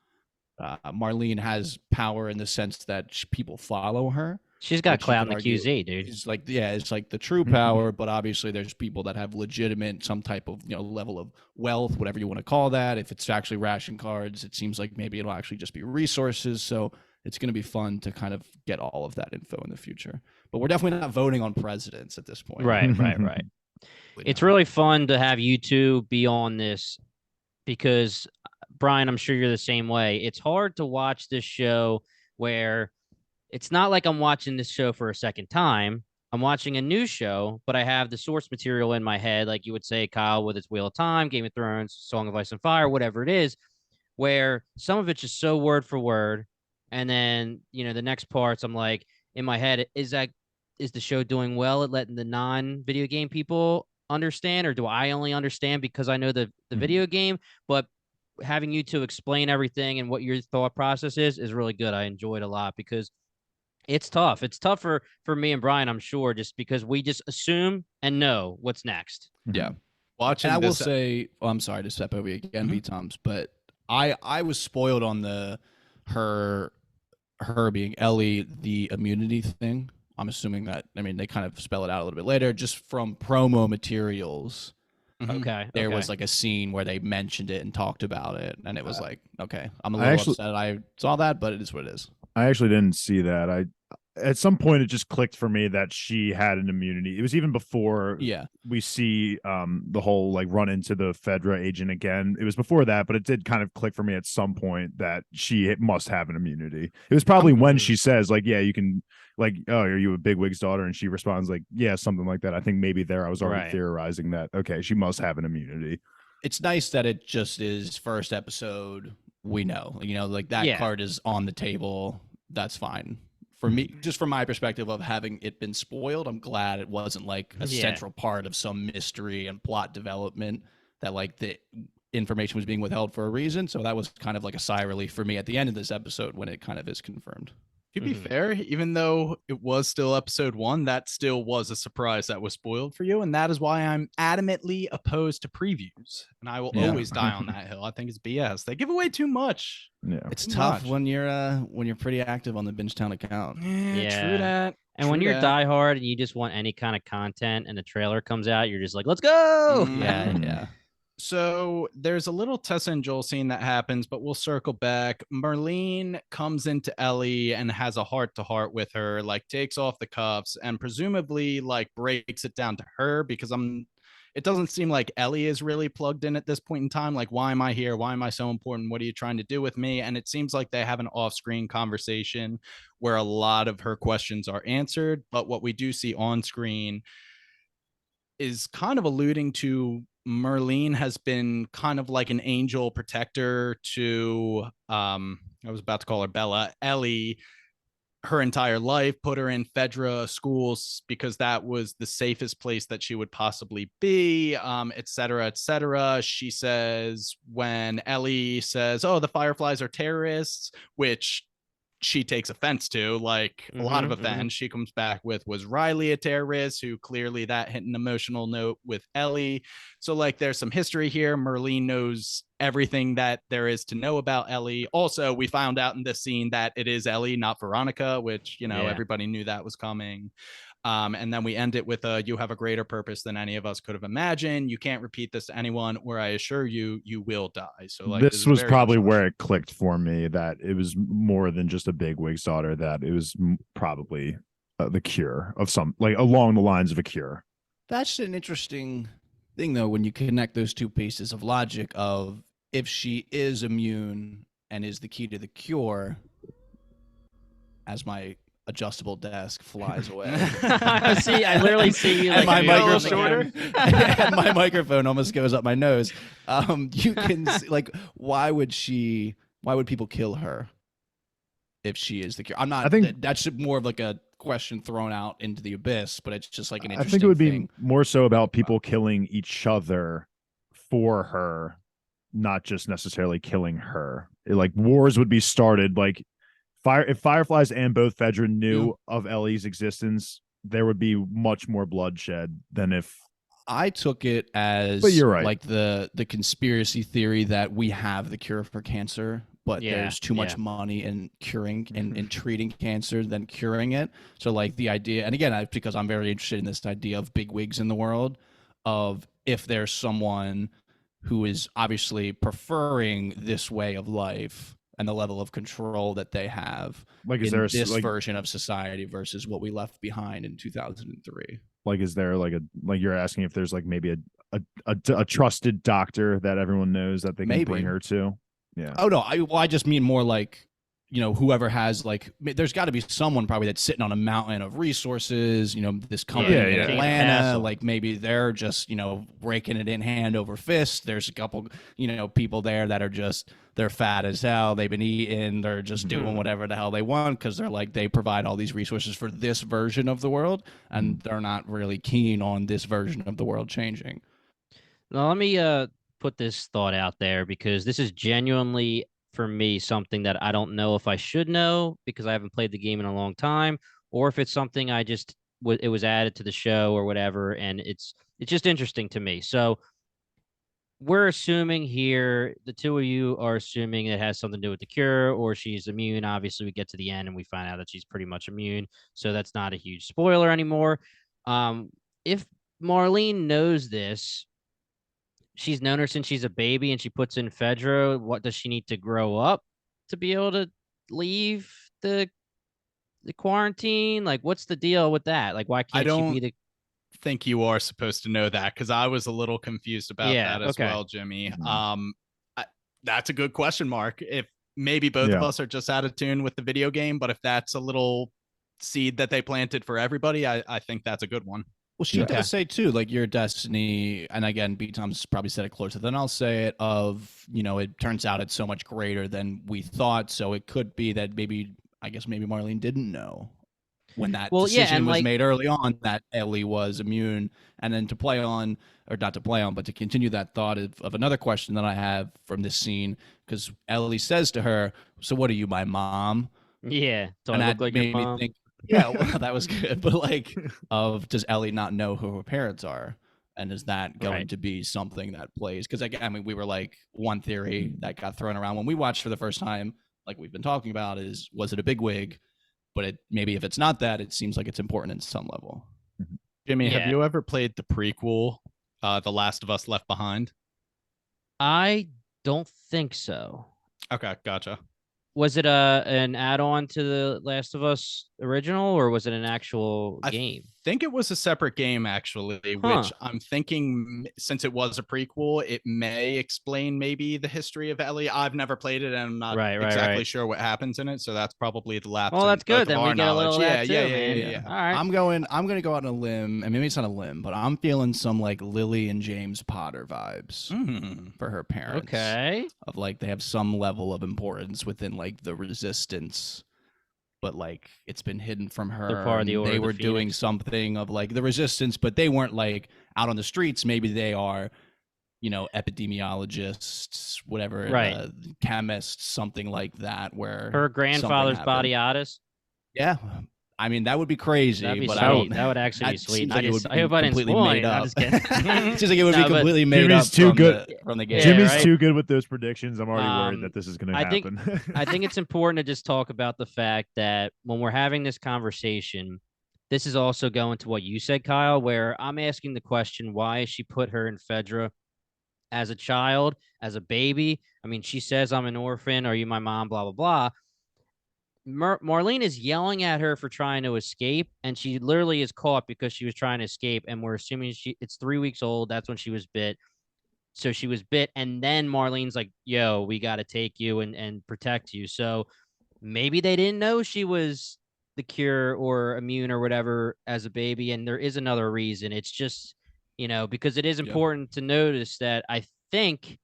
Marlene has power in the sense that people follow her. She's got Which you clout in could the argue QZ, dude. It's like, yeah, it's like the true power, but obviously there's people that have legitimate, some type of, level of wealth, whatever you want to call that. If it's actually ration cards, it seems like maybe it'll actually just be resources. So it's going to be fun to kind of get all of that info in the future. But we're definitely not voting on presidents at this point. Right. It's really fun to have you two be on this because, Brian, I'm sure you're the same way. It's hard to watch this show where it's not like I'm watching this show for a second time. I'm watching a new show, but I have the source material in my head, like you would say, Kyle, with its Wheel of Time, Game of Thrones, Song of Ice and Fire, whatever it is, where some of it's just so word for word. And then, the next parts, I'm like, in my head, is the show doing well at letting the non-video game people understand, or do I only understand because I know the video game? But having you two explain everything and what your thought process is really good. I enjoyed a lot because it's tough. It's tough for me and Brian, I'm sure, just because we just assume and know what's next. Yeah. Watching And I will this, say, I'm sorry to step over you again, B-Toms, but I was spoiled on her being Ellie, the immunity thing. I'm assuming that, they kind of spell it out a little bit later, just from promo materials. Okay. There was like a scene where they mentioned it and talked about it, and it was like, okay, I'm a little upset I saw that, but it is what it is. I actually didn't see that. At some point it just clicked for me that she had an immunity. It was even before we see the whole like run into the Fedra agent again. It was before that, but it did kind of click for me at some point that she must have an immunity. It was probably when she says like, yeah, you can, like, oh, are you a bigwig's daughter? And she responds like, yeah, something like that. I think maybe there I was already theorizing that, okay, she must have an immunity. It's nice that it just is first episode. We know, like that card is on the table. That's fine. For me, just from my perspective of having it been spoiled, I'm glad it wasn't like a central part of some mystery and plot development that like the information was being withheld for a reason. So that was kind of like a sigh of relief for me at the end of this episode when it kind of is confirmed. To be fair, even though it was still episode 1, that still was a surprise that was spoiled for you. And that is why I'm adamantly opposed to previews. And I will always die on that hill. I think it's BS. They give away too much. Yeah. It's tough when you're pretty active on the Bingetown account. Yeah, true that. And when you're diehard and you just want any kind of content and the trailer comes out, you're just like, let's go. Yeah. So there's a little Tessa and Joel scene that happens, but we'll circle back. Marlene comes into Ellie and has a heart-to-heart with her, like takes off the cuffs and presumably like breaks it down to her because it doesn't seem like Ellie is really plugged in at this point in time. Like, why am I here? Why am I so important? What are you trying to do with me? And it seems like they have an off-screen conversation where a lot of her questions are answered. But what we do see on screen is kind of alluding to Marlene has been kind of like an angel protector to, I was about to call her Bella, Ellie, her entire life, put her in Fedra schools because that was the safest place that she would possibly be, et cetera, et cetera. She says when Ellie says, oh, the Fireflies are terrorists, which she takes offense to, like a lot of offense. She comes back with, was Riley a terrorist? Who clearly that hit an emotional note with Ellie. So like there's some history here. Marlene knows everything that there is to know about Ellie. Also, we found out in this scene that it is Ellie, not Veronica, which, everybody knew that was coming. And then we end it with you have a greater purpose than any of us could have imagined. You can't repeat this to anyone, or I assure you, you will die. So like this was probably where it clicked for me, that it was more than just a bigwig's daughter, that it was probably the cure of some, like along the lines of a cure. That's an interesting thing, though, when you connect those two pieces of logic of if she is immune and is the key to the cure, as my adjustable desk flies away. See, I literally see you like my microphone. And my microphone almost goes up my nose. You can see, like, why would people kill her if she is the cure? I'm not. I think that's more of like a question thrown out into the abyss, but it's just like an interesting. I think it would thing. be more so about people killing each other for her, not just necessarily killing her. Like wars would be started, like if Fireflies and both Fedra knew of Ellie's existence, there would be much more bloodshed than if. I took it as, but you're right, like the conspiracy theory that we have the cure for cancer, but there's too much money in curing and treating cancer than curing it. So like the idea, and again, because I'm very interested in this idea of bigwigs in the world, of if there's someone who is obviously preferring this way of life and the level of control that they have, like is there this version of society versus what we left behind in 2003. Like, is there like you're asking if there's like maybe a trusted doctor that everyone knows that they can bring her to? Yeah. Oh no, I just mean more like, whoever has, like, there's got to be someone probably that's sitting on a mountain of resources, this company in Atlanta, like maybe they're just, raking it in hand over fist. There's a couple, people there that are just, they're fat as hell. They've been eating. They're just doing whatever the hell they want because they're like, they provide all these resources for this version of the world, and they're not really keen on this version of the world changing. Now, let me put this thought out there, because this is genuinely, for me, something that I don't know if I should know because I haven't played the game in a long time, or if it's something I just it was added to the show or whatever, and it's just interesting to me. So we're assuming here, the two of you are assuming it has something to do with the cure, or she's immune. Obviously, we get to the end and we find out that she's pretty much immune, so that's not a huge spoiler anymore. If Marlene knows this, she's known her since she's a baby, and she puts in Fedra. What does she need to grow up to be able to leave the quarantine? Like, what's the deal with that? Like, why can't she be the? Think you are supposed to know that, because I was a little confused about that as well, Jimmy. That's a good question mark. If maybe both of us are just out of tune with the video game, but if that's a little seed that they planted for everybody, I think that's a good one. Well, she does say too, like, your destiny, and again, B. Tom's probably said it closer than I'll say it, of, it turns out it's so much greater than we thought. So it could be that maybe Marlene didn't know when that decision was made early on that Ellie was immune. And then to continue that thought of another question that I have from this scene, because Ellie says to her, "So what are you, my mom?" Yeah. So and that look like made me think, yeah, well, that was good. But like, does Ellie not know who her parents are? And is that going to be something that plays? Because again, we were like, one theory that got thrown around when we watched for the first time, like we've been talking about, is, was it a bigwig? But maybe if it's not that, it seems like it's important in some level. Jimmy, have you ever played the prequel, The Last of Us Left Behind? I don't think so. Okay, gotcha. Was it an add-on to the Last of Us original, or was it an actual game? I think it was a separate game, actually, which I'm thinking, since it was a prequel, it may explain maybe the history of Ellie. I've never played it, and I'm not exactly sure what happens in it, so that's probably the lapse. Well, that's good. Then we get a little of that too, man. All right. I'm going to go out on a limb, and maybe it's not a limb, but I'm feeling some like Lily and James Potter vibes for her parents. Okay. Of like, they have some level of importance within like the resistance, but like it's been hidden from her. They're part of the Order they of the were doing Phoenix. something of like the resistance, but they weren't like out on the streets. Maybe they are, epidemiologists, whatever, chemists, something like that. Where her grandfather's body artist. Yeah, I mean, that would be crazy. That'd be but sweet. I don't. That would actually be That sweet. seems I like it just, would I be hope I didn't completely spoil made it. I'm up. just kidding. It seems like it would No, be but completely made Jimmy's up too from good. from the game. Yeah, Jimmy's right? too good with those predictions. I'm already worried that this is going to I think- happen. I think it's important to just talk about the fact that when we're having this conversation, this is also going to what you said, Kyle, where I'm asking the question, why she put her in Fedra as a child, as a baby? I mean, she says, I'm an orphan. Are you my mom? Blah, blah, blah. Marlene is yelling at her for trying to escape, and she literally is caught because she was trying to escape. And we're assuming it's 3 weeks old. That's when she was bit. So she was bit, and then Marlene's like, yo, we got to take you and protect you. So maybe they didn't know she was the cure or immune or whatever as a baby. And there is another reason. It's just, because it is important to notice that I think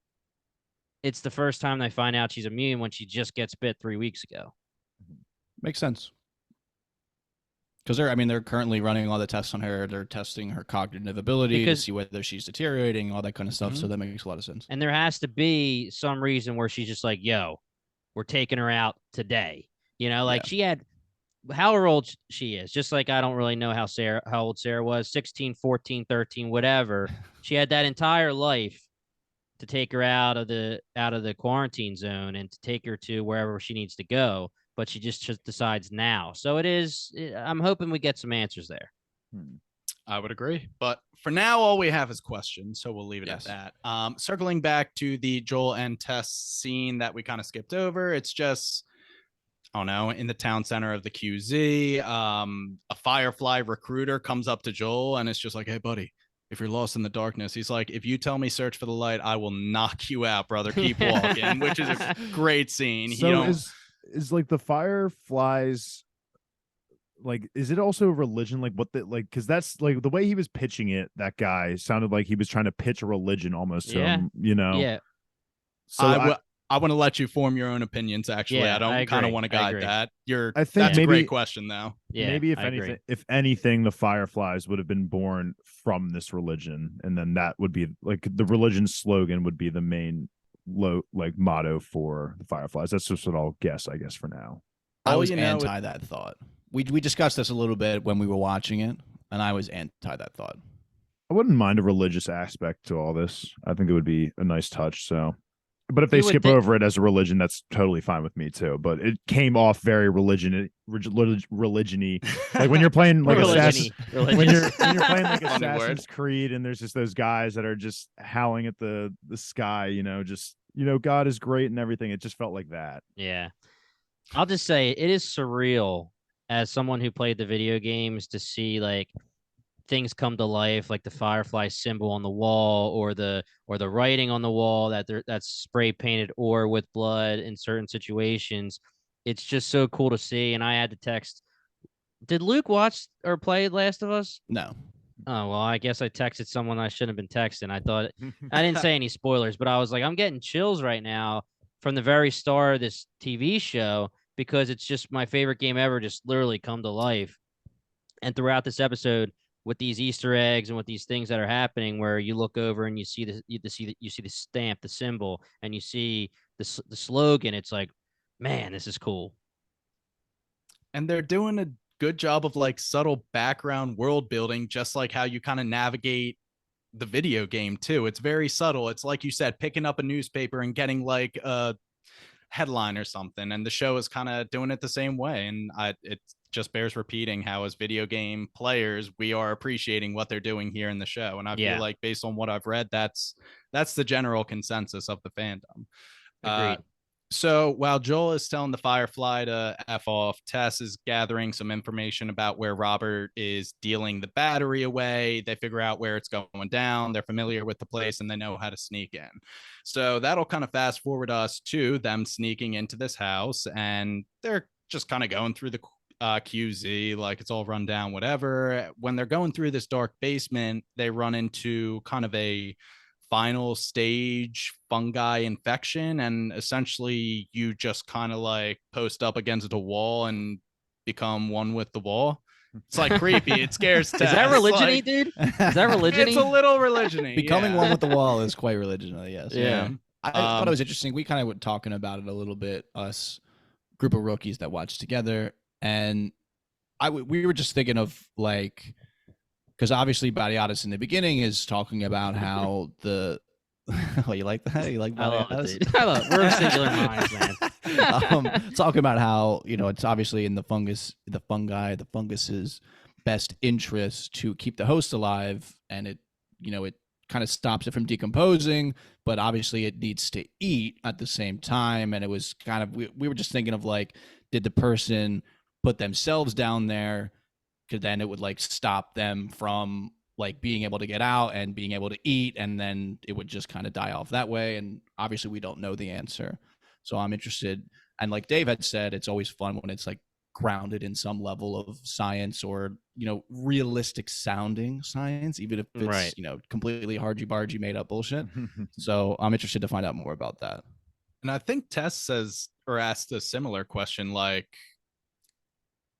it's the first time they find out she's immune when she just gets bit 3 weeks ago. Makes sense. Because they're currently running all the tests on her. They're testing her cognitive ability to see whether she's deteriorating, all that kind of stuff. So that makes a lot of sense. And there has to be some reason where she's just like, yo, we're taking her out today. She had, however old she is, just like I don't really know how old Sarah was, 16, 14, 13, whatever. She had that entire life to take her out of the quarantine zone and to take her to wherever she needs to go. But she just decides now. So I'm hoping we get some answers there. I would agree. But for now, all we have is questions. So we'll leave it at that. Circling back to the Joel and Tess scene that we kind of skipped over. It's just, I don't know, in the town center of the QZ, a Firefly recruiter comes up to Joel and it's just like, hey, buddy, if you're lost in the darkness, he's like, if you tell me search for the light, I will knock you out, brother. Keep walking, which is a great scene. So is like the Fireflies, like, is it also a religion? Like because that's like the way he was pitching it, that guy sounded like he was trying to pitch a religion almost to him, Yeah. So I want to let you form your own opinions. Actually, I don't kind of want to guide that. I think that's a great question though. Yeah, maybe if anything, the Fireflies would have been born from this religion, and then that would be like the religion slogan would be the main motto for the Fireflies. That's just what I'll guess, I guess, for now. I was anti that thought. We discussed this a little bit when we were watching it, and I was anti that thought. I wouldn't mind a religious aspect to all this. I think it would be a nice touch. So, but if they skip over it as a religion, that's totally fine with me too. But it came off very religion-y. Like when you're playing like when you're playing like Assassin's Creed, and there's just those guys that are just howling at the sky. God is great and everything. It just felt like that. Yeah, I'll just say it is surreal as someone who played the video games to see like things come to life, like the Firefly symbol on the wall or the writing on the wall that's spray painted or with blood in certain situations. It's just so cool to see. And I had to text. Did Luke watch or play Last of Us? No. Oh, well, I guess I texted someone I shouldn't have been texting. I thought I didn't say any spoilers, but I was like, I'm getting chills right now from the very start of this TV show because it's just my favorite game ever, just literally come to life. And throughout this episode, with these Easter eggs and with these things that are happening, where you look over and you see the stamp, the symbol, and you see the slogan, it's like, man, this is cool. And they're doing a good job of like subtle background world building, just like how you kind of navigate the video game too. It's very subtle. It's like you said, picking up a newspaper and getting like a headline or something, and the show is kind of doing it the same way. And it just bears repeating how as video game players we are appreciating what they're doing here in the show. And I feel like based on what I've read, that's the general consensus of the fandom. Agreed. So while Joel is telling the Firefly to F off, Tess is gathering some information about where Robert is dealing the battery away. They figure out where it's going down. They're familiar with the place and they know how to sneak in. So that'll kind of fast forward us to them sneaking into this house, and they're just kind of going through the QZ, like it's all run down, whatever. When they're going through this dark basement, they run into kind of a final stage fungi infection, and essentially you just kind of like post up against a wall and become one with the wall. It's like creepy. It scares Tess. Is that religion-y, like, dude? Is that religion-y? It's a little religion-y. Becoming one with the wall is quite religion-y, yes. Yeah. I thought it was interesting. We kind of were talking about it a little bit, us group of rookies that watched together, and we were just thinking of like, because obviously Badiatus in the beginning is talking about how the oh, you like that? You like I love Badiatus? it, dude. I love it. We're singular minds, man. Talking about how, you know, it's obviously in the fungus's best interest to keep the host alive, and it, you know, it kind of stops it from decomposing, but obviously it needs to eat at the same time. And it was kind of, we were just thinking of like, did the person put themselves down there? Because then it would like stop them from like being able to get out and being able to eat, and then it would just kind of die off that way. And obviously we don't know the answer. So I'm interested. And like Dave had said, it's always fun when it's like grounded in some level of science, or, you know, realistic sounding science, even if it's, Right. you know, completely hargy-bargy made up bullshit. So I'm interested to find out more about that. And I think Tess says, or asked a similar question, like,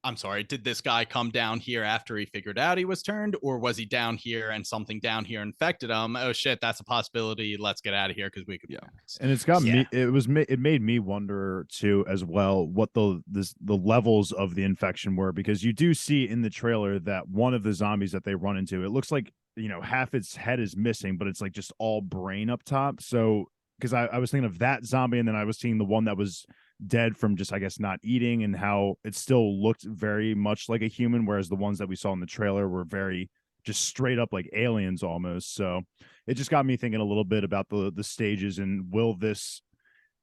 I'm sorry, did this guy come down here after he figured out he was turned, or was he down here and something down here infected him? Oh shit, that's a possibility. Let's get out of here because we could be next. And it's got me. It made me wonder too as well what the levels of the infection were, because you do see in the trailer that one of the zombies that they run into, it looks like, you know, half its head is missing, but it's like just all brain up top. So because I was thinking of that zombie, and then I was seeing the one that was dead from just, I guess, not eating, and how it still looked very much like a human, whereas the ones that we saw in the trailer were very just straight up like aliens almost. So it just got me thinking a little bit about the stages, and will this,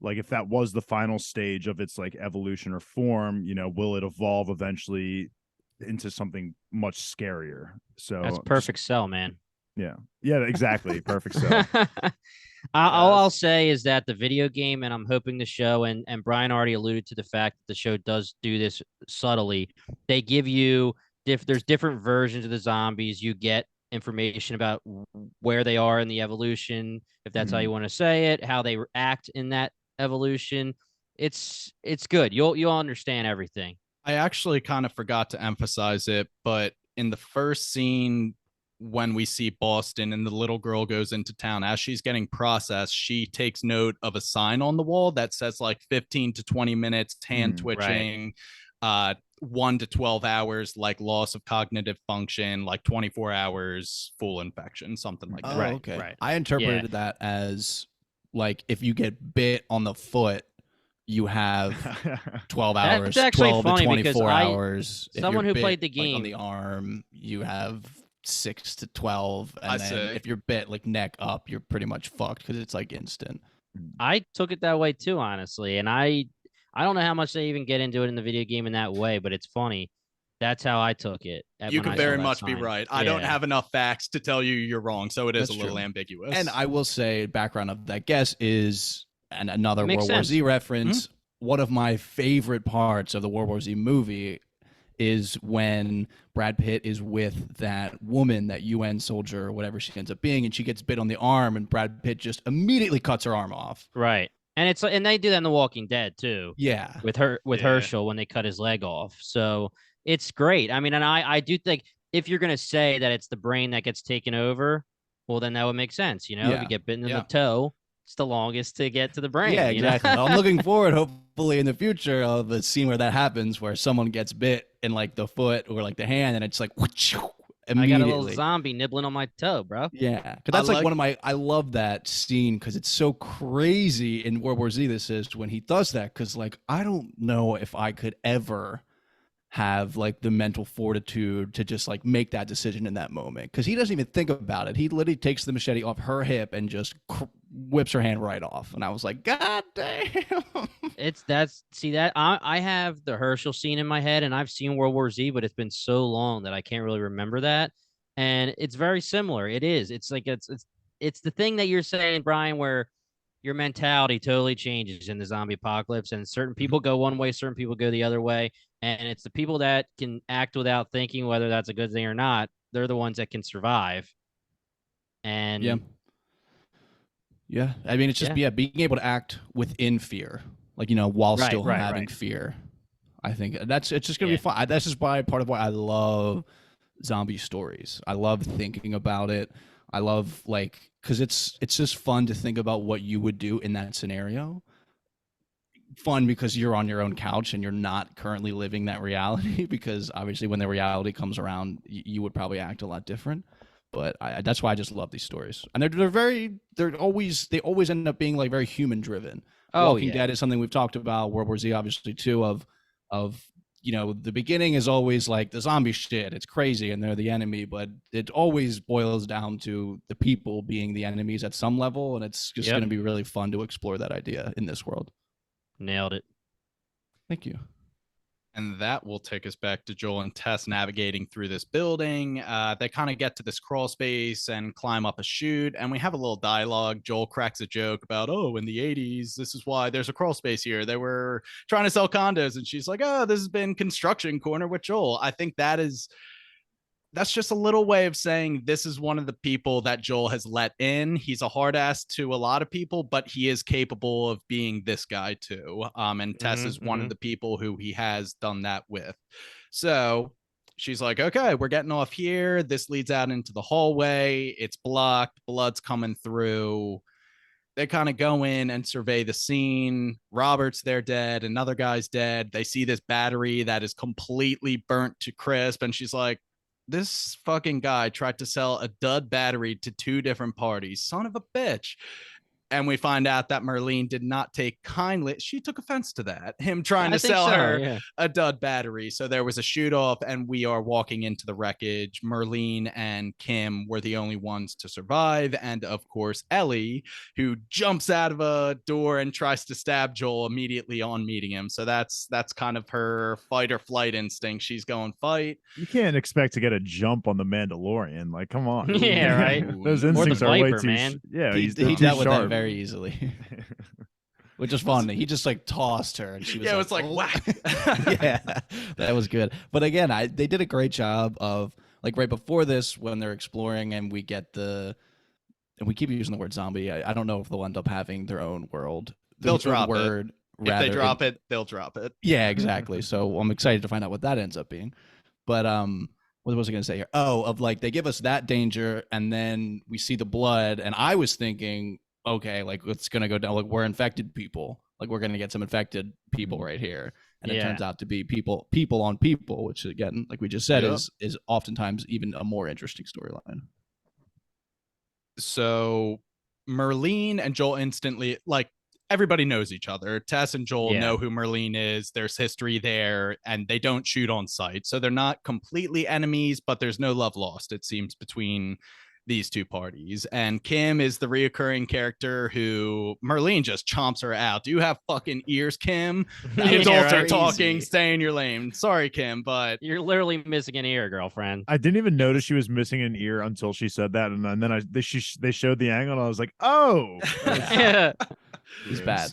like, if that was the final stage of its like evolution or form, you know, will it evolve eventually into something much scarier? So That's perfect sell, man. Yeah, exactly. Perfect sell. All I'll say is that the video game, and I'm hoping the show, and Brian already alluded to the fact that the show does do this subtly. They give you there's different versions of the zombies. You get information about where they are in the evolution, if that's how you want to say it, how they act in that evolution. It's good. You'll understand everything. I actually kind of forgot to emphasize it, but in the first scene, when we see Boston and the little girl goes into town, as she's getting processed, she takes note of a sign on the wall that says like 15 to 20 minutes, hand twitching, 1 to 12 hours, like loss of cognitive function, like 24 hours, full infection, something like that. Okay. Right. I interpreted that as like, if you get bit on the foot, you have 12 hours, That's 12 to funny 24 hours. Someone who played the game, like on the arm, you have 6 to 12, and then if you're bit like neck up, you're pretty much fucked because it's like instant. I took it that way too, honestly, and I don't know how much they even get into it in the video game in that way, but it's funny. That's how I took it. You could very much be right. I don't have enough facts to tell you you're wrong, so it is a little ambiguous. And I will say, background of that guess is, and another World War Z reference, one of my favorite parts of the World War Z movie is when Brad Pitt is with that woman, that UN soldier or whatever she ends up being, and she gets bit on the arm, and Brad Pitt just immediately cuts her arm off. Right. And they do that in The Walking Dead too. Yeah. With Herschel when they cut his leg off. So it's great. I mean, and I do think if you're gonna say that it's the brain that gets taken over, well, then that would make sense. You know, if you get bitten in the toe, it's the longest to get to the brain. Yeah, exactly. I'm looking forward, hopefully in the future, of the scene where that happens, where someone gets bit in like the foot or like the hand, and it's like immediately. I got a little zombie nibbling on my toe, bro. Yeah, because that's like one of my. I love that scene because it's so crazy in World War Z. This is when he does that, because like I don't know if I could ever have like the mental fortitude to just like make that decision in that moment, because he doesn't even think about it. He literally takes the machete off her hip and just whips her hand right off, and I was like, God damn. I have the Herschel scene in my head, and I've seen World War Z, but it's been so long that I can't really remember that. And it's very similar. It's like it's the thing that you're saying, Brian, where your mentality totally changes in the zombie apocalypse, and certain people go one way, certain people go the other way. And it's the people that can act without thinking, whether that's a good thing or not, they're the ones that can survive. And yeah. I mean, it's just being able to act within fear, like, you know, while still having fear. I think it's just gonna be fun. That's just part of why I love zombie stories. I love thinking about it. I love, like, because it's just fun to think about what you would do in that scenario. fun because you're on your own couch and you're not currently living that reality. Because obviously, when the reality comes around, you would probably act a lot different. But that's why I just love these stories, and they always end up being like very human driven. Oh, Walking Dead is something we've talked about. World War Z, obviously, too. Of the beginning is always like the zombie shit. It's crazy, and they're the enemy, but it always boils down to the people being the enemies at some level, and it's just going to be really fun to explore that idea in this world. Nailed it. Thank you. And that will take us back to Joel and Tess navigating through this building. They kind of get to this crawl space and climb up a chute. And we have a little dialogue. Joel cracks a joke about, in the 80s, this is why there's a crawl space here. They were trying to sell condos. And she's like, this has been construction corner with Joel. I think that's just a little way of saying this is one of the people that Joel has let in. He's a hard ass to a lot of people, but he is capable of being this guy too. And Tess is one of the people who he has done that with. So she's like, okay, we're getting off here. This leads out into the hallway. It's blocked. Blood's coming through. They kind of go in and survey the scene. Robert's there dead. Another guy's dead. They see this battery that is completely burnt to crisp. And she's like, this fucking guy tried to sell a dud battery to 2 different parties. Son of a bitch. And we find out that Merlene did not take kindly. She took offense to that. Him trying to sell her a dud battery. So there was a shoot off and we are walking into the wreckage. Merlene and Kim were the only ones to survive. And of course, Ellie, who jumps out of a door and tries to stab Joel immediately on meeting him. So that's kind of her fight or flight instinct. She's going fight. You can't expect to get a jump on the Mandalorian. Like, come on. Yeah, right. Those Or the instincts are way Viper, too. man. Yeah, he too dealt with that sharp. very easily. Which is fun. He just like tossed her, and she was it was like whack. Yeah, that was good. But again, they did a great job of like right before this when they're exploring, and we get and we keep using the word zombie. I don't know if they'll end up having their own world. They'll drop word. If they drop it, they'll drop it. Yeah, exactly. So I'm excited to find out what that ends up being. But what was I going to say here? Of like they give us that danger, and then we see the blood, and I was thinking, okay, like it's gonna go down. Like we're infected people. Like we're gonna get some infected people right here, and it turns out to be people on people, which again, like we just said, is oftentimes even a more interesting storyline. So Merlene and Joel instantly, like everybody knows each other. Tess and Joel know who Merlene is. There's history there, and they don't shoot on sight, so they're not completely enemies. But there's no love lost, it seems, between these 2 parties. And Kim is the reoccurring character who Merlene just chomps her out. Do you have fucking ears, Kim? Adults are talking. Stay in your lane. Sorry, Kim, but you're literally missing an ear, girlfriend. I didn't even notice she was missing an ear until she said that, and then they showed the angle, and I was like, oh, It's bad.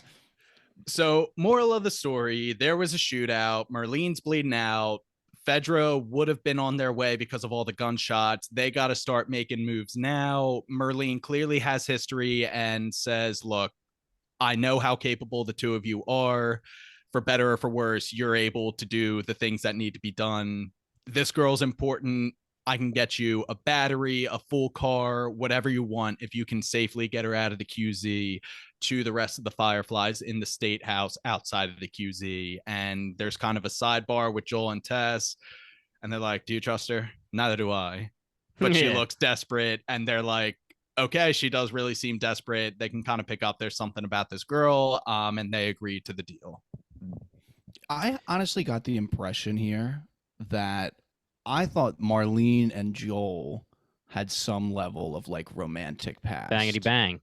So, moral of the story: there was a shootout. Merlene's bleeding out. Fedra would have been on their way because of all the gunshots. They got to start making moves now. Merlene clearly has history and says, look, I know how capable the 2 of you are. For better or for worse, you're able to do the things that need to be done. This girl's important. I can get you a battery, a full car, whatever you want, if you can safely get her out of the QZ to the rest of the Fireflies in the State House outside of the QZ. And there's kind of a sidebar with Joel and Tess, and they're like, do you trust her? Neither do I. But she looks desperate, and they're like, okay, she does really seem desperate. They can kind of pick up there's something about this girl, and they agree to the deal. I honestly got the impression here that I thought Marlene and Joel had some level of like romantic past. Bangity bang.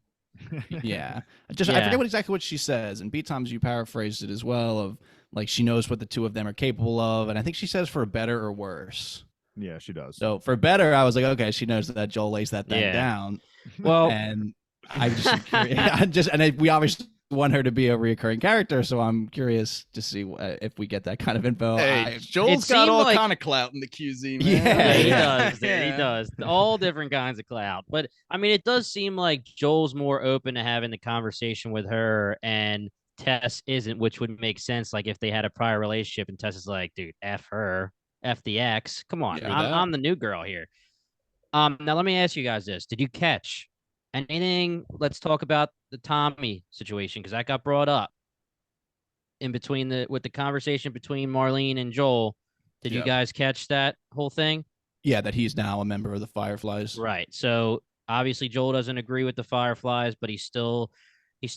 Yeah. I forget exactly what she says. And B-Toms, you paraphrased it as well, of like she knows what the 2 of them are capable of. And I think she says for better or worse. Yeah, she does. So for better, I was like, okay, she knows that Joel lays that thing down. Well, and I just we obviously want her to be a reoccurring character, so I'm curious to see if we get that kind of info. Hey, Joel's got all kind of clout in the QZ, man. Yeah, he does. He does. All different kinds of clout. But I mean, it does seem like Joel's more open to having the conversation with her, and Tess isn't, which would make sense. Like if they had a prior relationship, and Tess is like, "Dude, f her, f the ex. Come on, I'm the new girl here." Now let me ask you guys this: did you catch anything? Let's talk about the Tommy situation because that got brought up. in between with the conversation between Marlene and Joel. Did you guys catch that whole thing? Yeah, that he's now a member of the Fireflies. Right. So obviously Joel doesn't agree with the Fireflies, but he still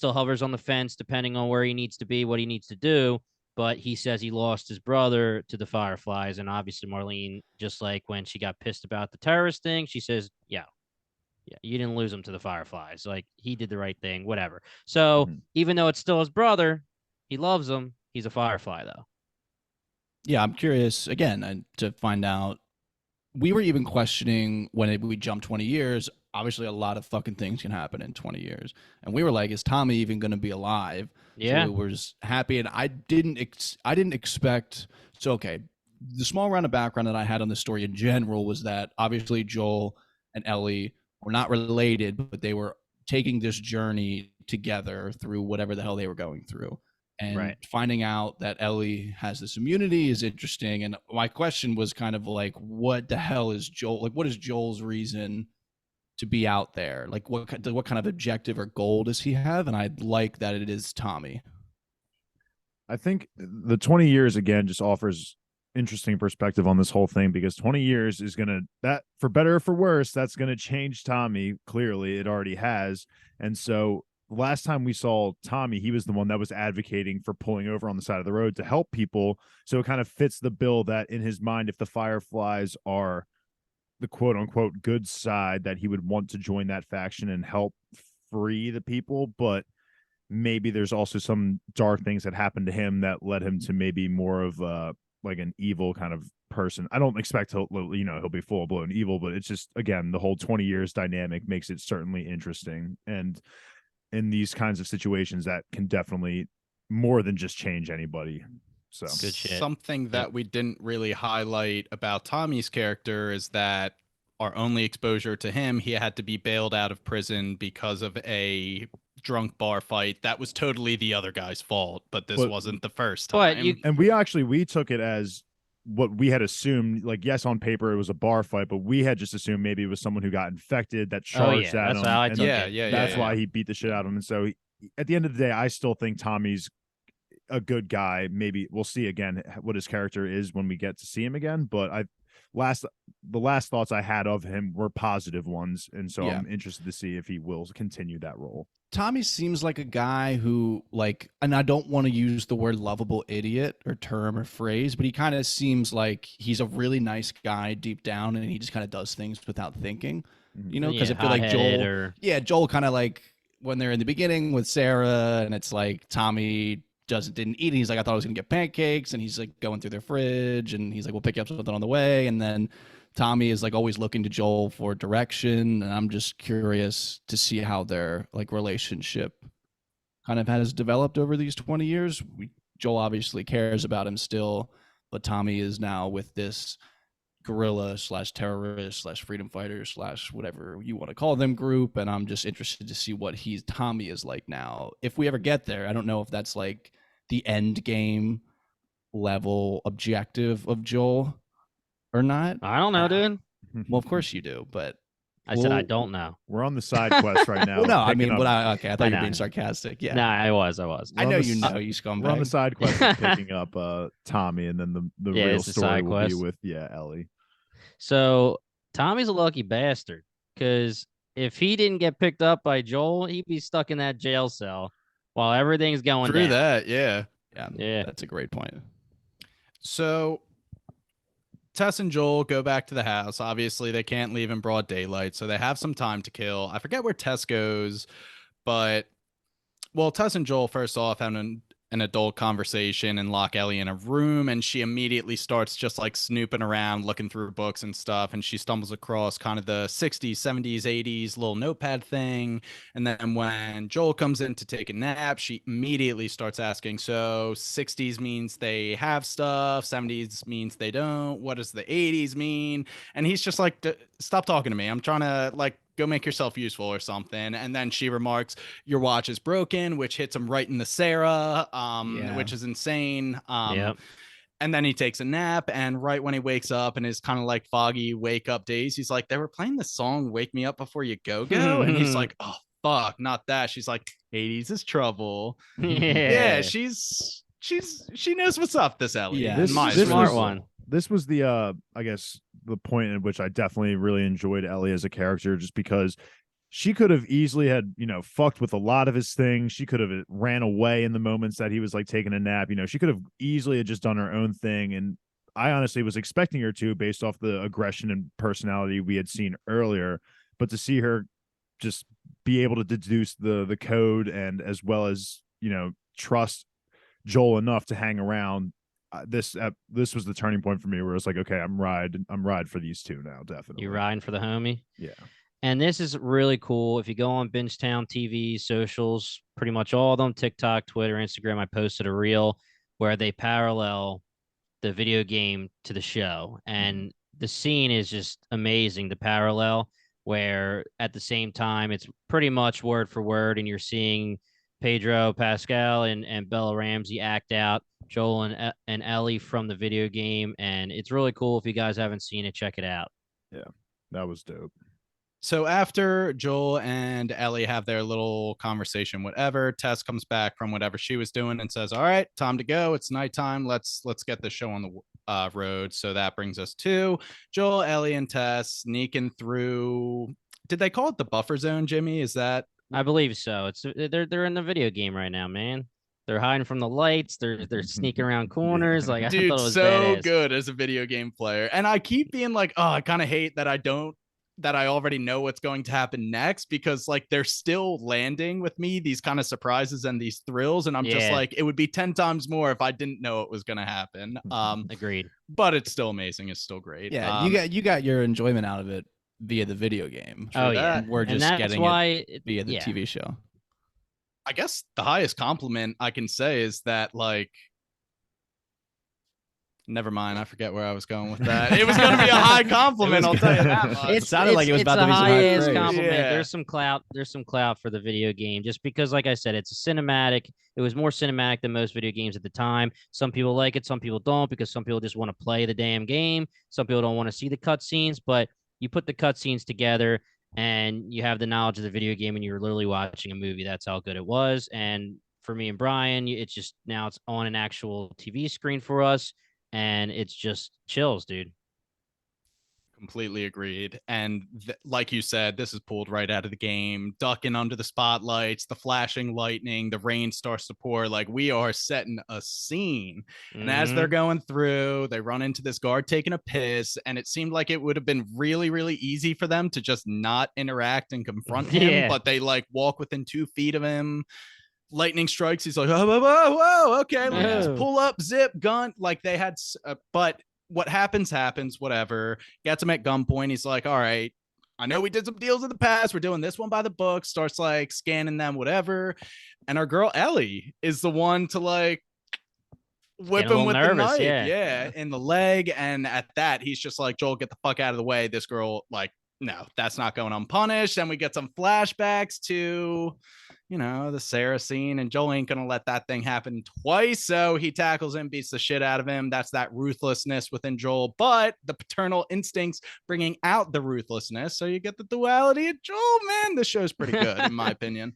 hovers on the fence depending on where he needs to be, what he needs to do. But he says he lost his brother to the Fireflies. And obviously Marlene, just like when she got pissed about the terrorist thing, she says, yeah, you didn't lose him to the Fireflies. Like, he did the right thing, whatever. So even though it's still his brother, he loves him. He's a Firefly, though. Yeah, I'm curious, again, to find out. We were even questioning when we jumped 20 years. Obviously, a lot of fucking things can happen in 20 years. And we were like, is Tommy even going to be alive? Yeah. So we were just happy. And I didn't expect. So, okay, the small round of background that I had on the story in general was that obviously Joel and Ellie were not related, but they were taking this journey together through whatever the hell they were going through. And finding out that Ellie has this immunity is interesting. And my question was kind of like, what the hell is Joel? Like, what is Joel's reason to be out there? Like, what kind of objective or goal does he have? And I like that it is Tommy. I think the 20 years, again, just offers interesting perspective on this whole thing, because 20 years is going to, that for better or for worse, that's going to change Tommy. Clearly it already has. And so last time we saw Tommy, he was the one that was advocating for pulling over on the side of the road to help people. So it kind of fits the bill that in his mind, if the Fireflies are the quote unquote good side, that he would want to join that faction and help free the people. But maybe there's also some dark things that happened to him that led him to maybe more of like an evil kind of person. I don't expect he'll be full blown evil, but it's just, again, the whole 20 years dynamic makes it certainly interesting. And in these kinds of situations, that can definitely more than just change anybody. So good shit. Something that we didn't really highlight about Tommy's character is that our only exposure to him, he had to be bailed out of prison because of a drunk bar fight. That was totally the other guy's fault, but this wasn't the first time. And we took it as what we had assumed. Like, yes, on paper it was a bar fight, but we had just assumed maybe it was someone who got infected that charged at that's him. How I took it. That's why he beat the shit out of him. And so at the end of the day, I still think Tommy's a good guy. Maybe we'll see again what his character is when we get to see him again. But the last thoughts I had of him were positive ones, and so I'm interested to see if he will continue that role. Tommy seems like a guy who, like, and I don't want to use the word lovable idiot or term or phrase, but he kind of seems like he's a really nice guy deep down, and he just kind of does things without thinking, you know, because I feel like Joel kind of like when they're in the beginning with Sarah, and it's like Tommy didn't eat, and he's like, I thought I was gonna get pancakes, and he's like going through their fridge, and he's like, we'll pick you up something on the way. And then Tommy is like always looking to Joel for direction, and I'm just curious to see how their like relationship kind of has developed over these 20 years. Joel obviously cares about him still, but Tommy is now with this guerrilla / terrorist / freedom fighter / whatever you want to call them group, and I'm just interested to see what Tommy is like now. If we ever get there, I don't know if that's like the end game level objective of Joel or not. I don't know, dude. Well, of course you do, but I said I don't know. We're on the side quest right now. Well, no, I mean, I thought you were being sarcastic. Yeah, no, I was. I know you scumbag. We're on the side quest of picking up Tommy, and then the real story will be with Ellie. So Tommy's a lucky bastard, because if he didn't get picked up by Joel, he'd be stuck in that jail cell while everything's going True down. that, yeah. That's a great point. So Tess and Joel go back to the house. Obviously, they can't leave in broad daylight, so they have some time to kill. I forget where Tess goes, but Tess and Joel first off have an adult conversation and lock Ellie in a room, and she immediately starts just like snooping around, looking through books and stuff, and she stumbles across kind of the 60s, 70s, 80s little notepad thing. And then when Joel comes in to take a nap, she immediately starts asking, so 60s means they have stuff, 70s means they don't, what does the 80s mean? And he's just like, stop talking to me, I'm trying to like go make yourself useful or something. And then she remarks, your watch is broken, which hits him right in the Sarah, which is insane. And then he takes a nap, and right when he wakes up and his kind of like foggy wake up days, he's like, they were playing the song Wake Me Up Before You Go. And he's like, oh fuck, not that. She's like, 80s is trouble. Yeah, she's she knows what's up, this Ellie. Yeah, This- My this Smart was- one. This was the I guess the point in which I definitely really enjoyed Ellie as a character, just because she could have easily had, fucked with a lot of his things. She could have ran away in the moments that he was like taking a nap. She could have easily had just done her own thing. And I honestly was expecting her to, based off the aggression and personality we had seen earlier. But to see her just be able to deduce the code, and as well as, trust Joel enough to hang around, this was the turning point for me, where it's like, okay, I'm ride for these two now, definitely. You riding for the homie? Yeah. And this is really cool. If you go on BingetownTV socials, pretty much all of them, TikTok, Twitter, Instagram, I posted a reel where they parallel the video game to the show. And the scene is just amazing, the parallel, where at the same time, it's pretty much word for word, and you're seeing Pedro Pascal and Bella Ramsey act out Joel and Ellie from the video game. And it's really cool. If you guys haven't seen it, check it out. Yeah, that was dope. So after Joel and Ellie have their little conversation, whatever, Tess comes back from whatever she was doing and says, all right, time to go. It's nighttime. Let's get the show on the road. So that brings us to Joel, Ellie, and Tess sneaking through. Did they call it the buffer zone, Jimmy? Is that? I believe so. They're in the video game right now, man. They're hiding from the lights. They're sneaking around corners. Like, I Dude, thought it was so badass. good as a video game player. And I keep being like, oh, I kind of hate that I already know what's going to happen next, because like they're still landing with me these kind of surprises and these thrills, and I'm just Yeah. like, it would be 10 times more if I didn't know it was going to happen. Agreed. But it's still amazing. It's still great. Yeah, you got your enjoyment out of it via the video game. Oh, yeah. that. We're And just that's getting why it via the TV show. I guess the highest compliment I can say is that, like, never mind, I forget where I was going with that. It was going to be a high compliment, I'll tell you that much. It sounded like it was about to be a some high high-ass praise. compliment. Yeah. There's some clout. There's some clout for the video game, just because, like I said, it's a cinematic. It was more cinematic than most video games at the time. Some people like it, some people don't, because some people just want to play the damn game. Some people don't want to see the cutscenes, but you put the cutscenes together and you have the knowledge of the video game, and you're literally watching a movie. That's how good it was. And for me and Brian, it's just now it's on an actual TV screen for us, and it's just chills, dude. Completely agreed. And like you said, this is pulled right out of the game. Ducking under the spotlights, the flashing lightning, the rain starts to pour. Like, we are setting a scene. And as they're going through, they run into this guard taking a piss. And it seemed like it would have been really, really easy for them to just not interact and confront him. Yeah. But they like walk within 2 feet of him. Lightning strikes. He's like, whoa, whoa, whoa, whoa, okay, let's Yeah. pull up, zip, gun. Like, they had, but what happens, whatever. Gets him at gunpoint. He's like, all right, I know we did some deals in the past. We're doing this one by the book. Starts like scanning them, whatever. And our girl Ellie is the one to like whip Getting a him with little the nervous, knife. yeah. Yeah, in the leg. And at that, he's just like, Joel, get the fuck out of the way. This girl, like, no, that's not going unpunished. And we get some flashbacks to, you know, the Sarah scene, and Joel ain't gonna let that thing happen twice. So he tackles him, beats the shit out of him. That's that ruthlessness within Joel, but the paternal instincts bringing out the ruthlessness. So you get the duality of Joel. Man, this show's pretty good in my opinion.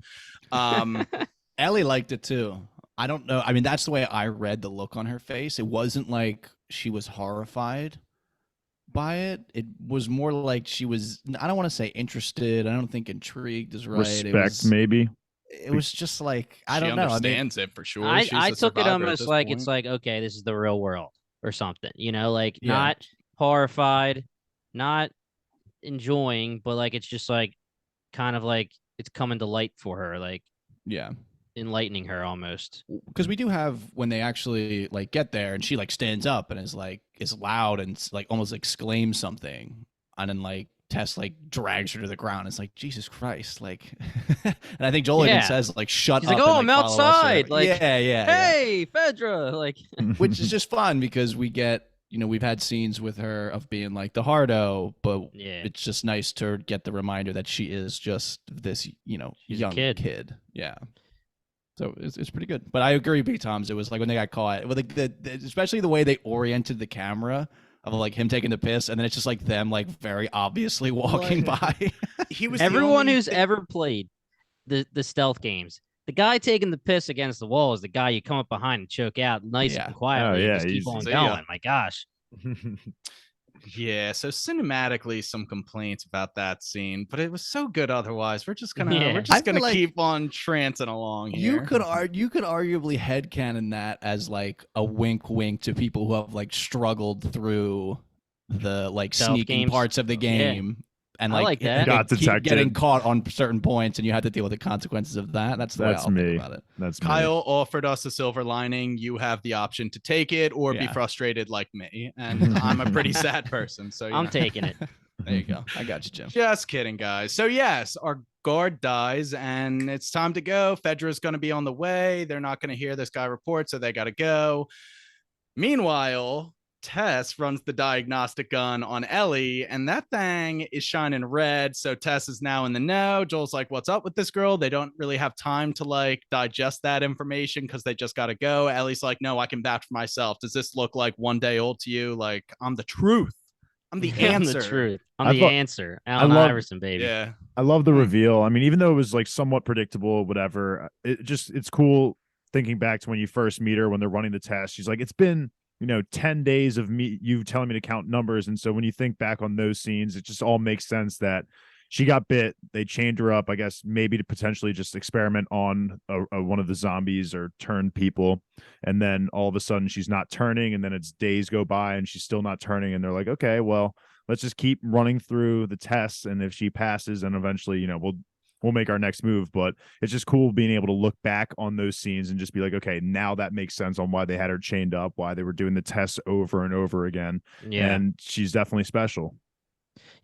Ellie liked it too. I don't know. I mean, that's the way I read the look on her face. It wasn't like she was horrified by it. It was more like she was, I don't want to say interested. I don't think intrigued is right. Respect, maybe. It was just like, I don't she know. I mean, understands it for sure. I She's a took it survivor at almost this like point. it's like, okay, this is the real world or something, you know, like Yeah. not horrified, not enjoying, but like it's just like kind of like it's coming to light for her, like yeah. enlightening her almost. Because we do have, when they actually like get there and she like stands up and is loud and like almost exclaims something, and then like Tess like drags her to the ground. It's like, Jesus Christ, like and I think Joel even Yeah. says like, shut She's up. like, oh, and, I'm follow us or outside, whatever. like, yeah. Hey, Fedra, like Which is just fun because we get, you know, we've had scenes with her of being like the hardo, but yeah. it's just nice to get the reminder that she is just this, you know, She's a young kid. Yeah. So it's pretty good. But I agree, B. Toms. It was like when they got caught, with like especially the way they oriented the camera of like him taking the piss, and then it's just like them like very obviously walking by. He was the Everyone only who's thing- ever played the stealth games, The guy taking the piss against the wall is the guy you come up behind and choke out nice and quietly. Oh, yeah, Just keep on See going. ya. My gosh. Yeah, so cinematically some complaints about that scene, but it was so good otherwise. We're just gonna Yeah. we're I just gonna feel like keep on trancing along here. You could arguably headcanon that as like a wink wink to people who have like struggled through the like Stealth sneaking games. parts of the game and I like that. Got keep detected. getting caught on certain points and you had to deal with the consequences of that. That's the way I'll me. think about it. That's Kyle offered us a silver lining. You have the option to take it or be Yeah. frustrated like me. And I'm a pretty sad person. So I'm taking it. There you go. I got you, Jim. Just kidding, guys. So yes, our guard dies and it's time to go. Fedra's going to be on the way. They're not going to hear this guy report, so they got to go. Meanwhile, Tess runs the diagnostic gun on Ellie, and that thing is shining red. So Tess is now in the know. Joel's like, what's up with this girl? They don't really have time to like digest that information because they just got to go. Ellie's like, no, I can vouch for myself. Does this look like 1 day old to you? Like, I'm the truth. I'm the I'm answer. the truth. I'm I the thought- answer. Alan love- Iverson, baby. Yeah. I love the reveal. I mean, even though it was like somewhat predictable, whatever, it's cool thinking back to when you first meet her when they're running the test. She's like, it's been, 10 days of you telling me to count numbers. And so when you think back on those scenes, it just all makes sense that she got bit. They chained her up, I guess, maybe to potentially just experiment on one of the zombies or turned people. And then all of a sudden she's not turning. And then it's days go by and she's still not turning. And they're like, okay, well, let's just keep running through the tests. And if she passes, then eventually, we'll make our next move. But it's just cool being able to look back on those scenes and just be like, okay, now that makes sense on why they had her chained up, why they were doing the tests over and over again. Yeah. And she's definitely special.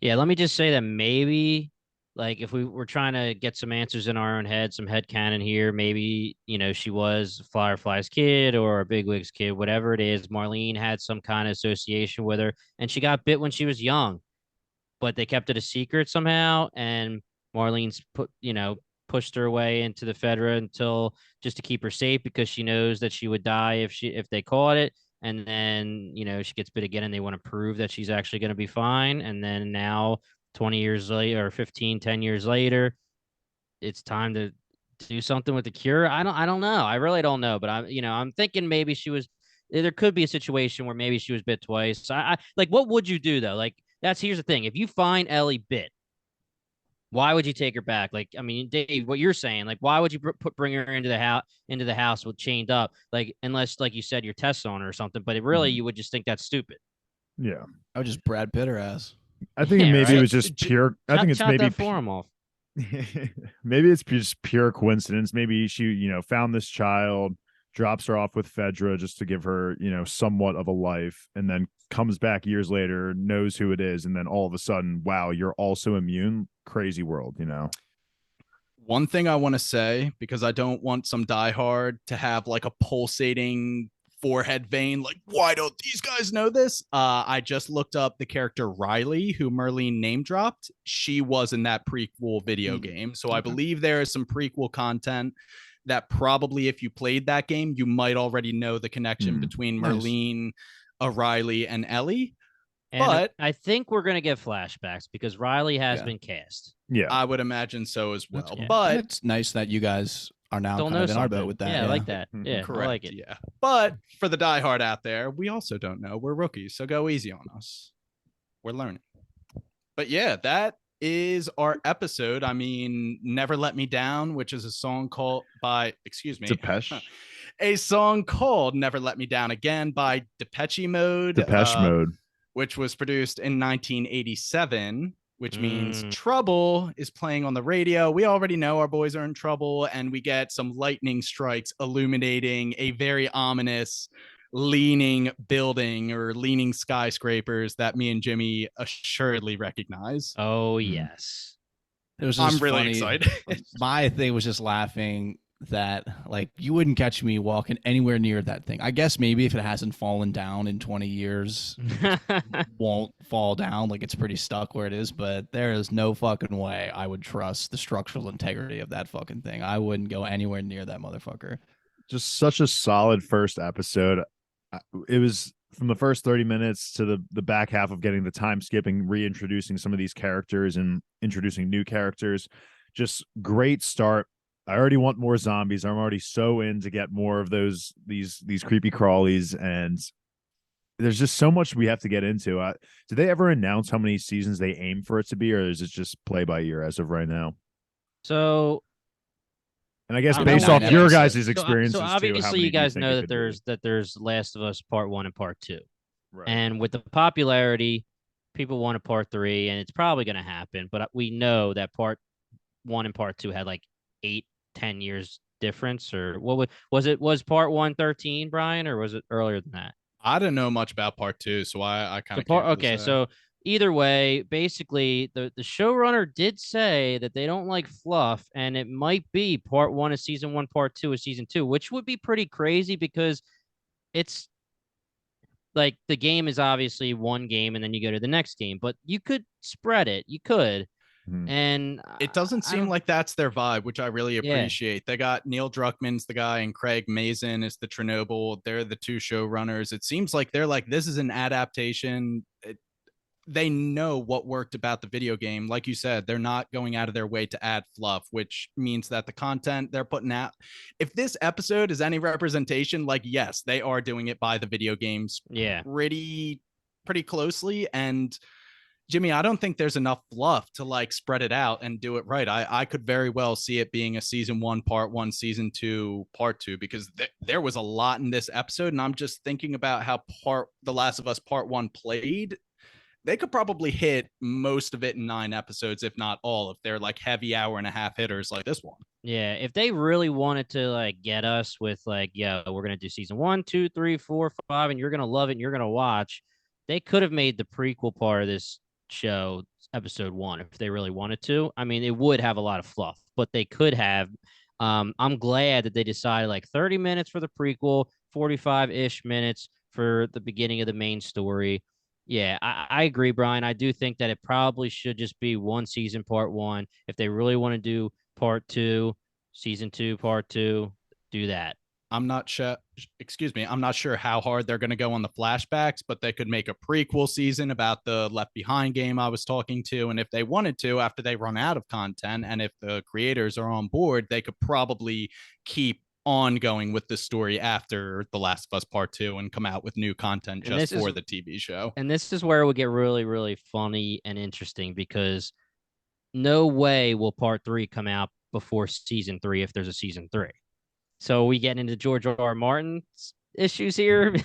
Yeah, let me just say that maybe, like, if we were trying to get some answers in our own head, some headcanon here, maybe, she was Firefly's kid or a Bigwig's kid, whatever it is. Marlene had some kind of association with her, and she got bit when she was young, but they kept it a secret somehow, and Marlene's pushed her way into the Fedra until just to keep her safe because she knows that she would die if they caught it. And then, she gets bit again and they want to prove that she's actually going to be fine. And then now 20 years later or 10 years later, it's time to do something with the cure. I don't know. I really don't know, but I'm thinking maybe there could be a situation where maybe she was bit twice. I like, what would you do though? Like here's the thing. If you find Ellie bit, why would you take her back? Like, I mean, Dave, what you're saying, like, why would you bring her into the house with chained up? Like, unless, like you said, you're tests on her or something. But you would just think that's stupid. Yeah, I would just Brad Pitt her ass. I think maybe right? it was just pure. I think it's chop maybe that forearm off. maybe it's just pure coincidence. Maybe she, found this child, drops her off with Fedra just to give her, somewhat of a life, and then comes back years later, knows who it is, and then all of a sudden, wow, you're also immune. Crazy world, One thing I want to say, because I don't want some diehard to have like a pulsating forehead vein, like, why don't these guys know this? I just looked up the character Riley, who Merlene name dropped. She was in that prequel video game. So I believe there is some prequel content that probably, if you played that game, you might already know the connection between Merlene, Riley, and Ellie. And But I think we're going to get flashbacks because Riley has been cast. Yeah, I would imagine so as well. Yeah. But it's nice that you guys are now Don't kind know of in our something. boat with that. Yeah, I like that. Yeah, correct. I like it. Yeah. But for the diehard out there, we also don't know. We're rookies, so go easy on us. We're learning. But yeah, that is our episode. I mean, Never Let Me Down, which is a song Depeche a song called Never Let Me Down Again by Depeche Mode. Mode. Which was produced in 1987, which means Trouble is playing on the radio. We already know our boys are in trouble, and we get some lightning strikes illuminating a very ominous leaning building or leaning skyscrapers that me and Jimmy assuredly recognize. Oh, yes. It was just I'm really funny. excited. My thing was just laughing that like you wouldn't catch me walking anywhere near that thing. I guess maybe if it hasn't fallen down in 20 years, won't fall down. Like it's pretty stuck where it is, but there is no fucking way I would trust the structural integrity of that fucking thing. I wouldn't go anywhere near that motherfucker. Just such a solid first episode. It was from the first 30 minutes to the back half of getting the time skipping, reintroducing some of these characters and introducing new characters. Just great start. I already want more zombies. I'm already so in to get more of these creepy crawlies, and there's just so much we have to get into. Did they ever announce how many seasons they aim for it to be, or is it just play by ear as of right now? So And I guess I don't based know. off your guys' episodes. experiences So too, how obviously many you do you guys think it know could be? that there's Last of Us Part 1 and Part 2. Right. And with the popularity, people want a Part 3, and it's probably going to happen. But we know that Part 1 and Part 2 had like 8-10 years difference, or what was Part 1 13, Brian, or was it earlier than that? I don't know much about part 2, so I kind So of can't really okay, say. so either way, basically the showrunner did say that they don't like fluff, and it might be Part 1 of season 1, Part 2 of season 2, which would be pretty crazy because it's like the game is obviously one game and then you go to the next game, but you could spread it. You could. Mhm. And It doesn't I seem don't, like that's their vibe, which I really yeah. appreciate. They got Neil Druckmann's the guy and Craig Mazin is the Chernobyl. They're the two showrunners. It seems like they're like, this is an adaptation. They know what worked about the video game. Like you said, they're not going out of their way to add fluff, which means that the content they're putting out, if this episode is any representation, like, yes, they are doing it by the video games Yeah. pretty closely. And Jimmy, I don't think there's enough fluff to like spread it out and do it right. I could very well see it being a season 1, Part 1, season 2, Part 2, because there was a lot in this episode. And I'm just thinking about how The Last of Us Part 1 played. They could probably hit most of it in 9 episodes, if not all, if they're like heavy hour-and-a-half hitters like this one. Yeah, if they really wanted to like get us with like, yeah, we're gonna do season 1, 2, 3, 4, 5, and you're gonna love it and you're gonna watch, they could have made the prequel part of this show episode 1 if they really wanted to. I mean, it would have a lot of fluff, but they could have. I'm glad that they decided like 30 minutes for the prequel, 45-ish minutes for the beginning of the main story. Yeah, I agree, Brian. I do think that it probably should just be one season, Part 1. If they really want to do Part 2, season 2, Part 2, do that. I'm not sure. Excuse me. I'm not sure how hard they're going to go on the flashbacks, but they could make a prequel season about the Left Behind game I was talking to. And if they wanted to, after they run out of content, and if the creators are on board, they could probably keep ongoing with the story after The Last of Us Part 2 and come out with new content just for the TV show. And this is where it would get really, really funny and interesting because no way will Part 3 come out before season 3 if there's a season 3. So we get into George R. Martin's issues here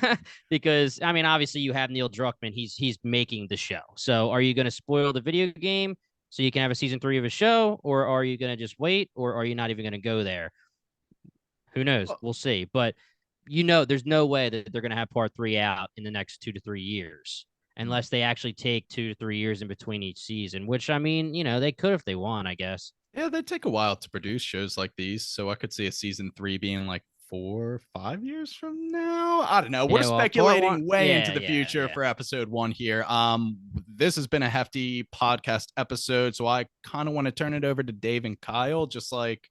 because I mean, obviously you have Neil Druckmann. He's making the show. So are you going to spoil the video game so you can have a season 3 of a show, or are you going to just wait, or are you not even going to go there? Who knows? We'll see. But there's no way that they're going to have Part 3 out in the next 2 to 3 years unless they actually take 2 to 3 years in between each season, which I mean, they could if they want, I guess. Yeah, they take a while to produce shows like these, so I could see a season 3 being like 4 or 5 years from now. I don't know. We're speculating way into the future for episode 1 here. This has been a hefty podcast episode, so I kind of want to turn it over to Dave and Kyle. Just like,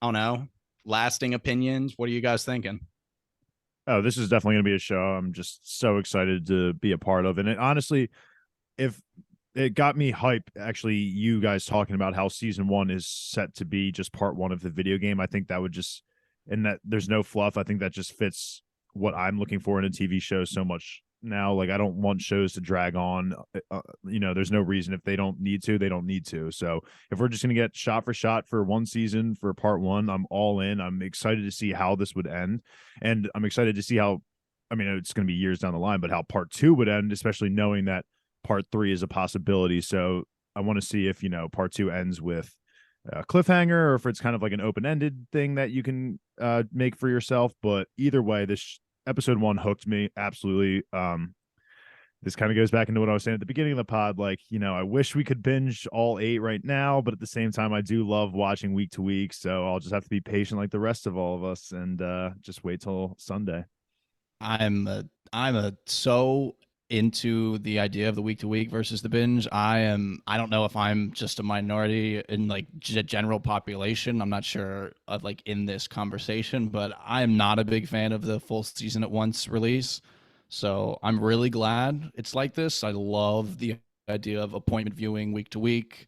I don't know, lasting opinions. What are you guys thinking? Oh, this is definitely going to be a show I'm just so excited to be a part of. And it honestly, if it got me hype, actually, you guys talking about how season 1 is set to be just part 1 of the video game. I think that would just, and that there's no fluff. I think that just fits what I'm looking for in a TV show so much now. Like, I don't want shows to drag on. There's no reason. If they don't need to, they don't need to. So if we're just going to get shot for shot for one season for part 1, I'm all in. I'm excited to see how this would end. And I'm excited to see how, I mean, it's going to be years down the line, but how part 2 would end, especially knowing that part 3 is a possibility. So I want to see if, part 2 ends with a cliffhanger, or if it's kind of like an open-ended thing that you can make for yourself. But either way, this episode 1 hooked me absolutely. This kind of goes back into what I was saying at the beginning of the pod. Like, I wish we could binge all 8 right now, but at the same time, I do love watching week to week. So I'll just have to be patient like the rest of all of us and just wait till Sunday. I'm so into the idea of the week to week versus the binge. I don't know if I'm just a minority in like general population. I'm not sure of like in this conversation, but I am not a big fan of the full season at once release. So I'm really glad it's like this. I love the idea of appointment viewing week to week.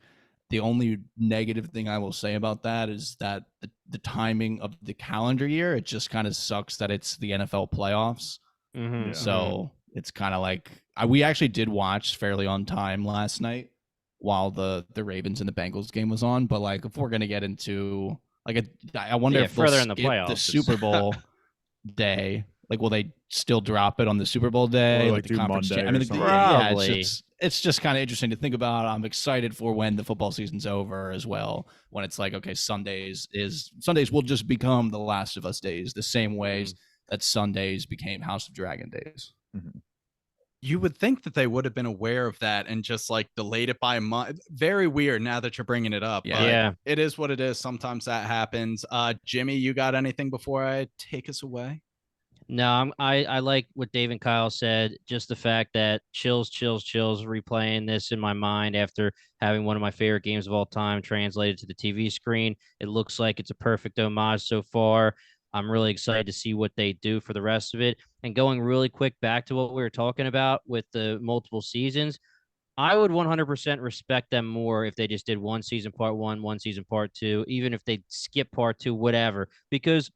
The only negative thing I will say about that is that the timing of the calendar year, it just kind of sucks that it's the NFL playoffs. Mhm, Yeah. So it's kind of like we actually did watch fairly on time last night while the Ravens and the Bengals game was on. But like, if we're gonna get into like, I wonder Yeah, if they'll further in the skip playoffs, the it's- Super Bowl day. Like, will they still drop it on the Super Bowl day? Or, like, the do conference Monday I or mean, something. yeah, Probably. it's just kind of interesting to think about. I'm excited for when the football season's over as well. When it's like, okay, Sundays will just become the Last of Us days, the same ways that Sundays became House of Dragon days. Mhm. You would think that they would have been aware of that and just like delayed it by a month. Very weird now that you're bringing it up. Yeah. But Yeah. it is what it is. Sometimes that happens. Jimmy, you got anything before I take us away? No, I like what Dave and Kyle said. Just the fact that chills, replaying this in my mind after having one of my favorite games of all time translated to the TV screen. It looks like it's a perfect homage so far. I'm really excited to see what they do for the rest of it. And going really quick back to what we were talking about with the multiple seasons, I would 100% respect them more if they just did one season part one season part two, even if they skip part two, whatever, because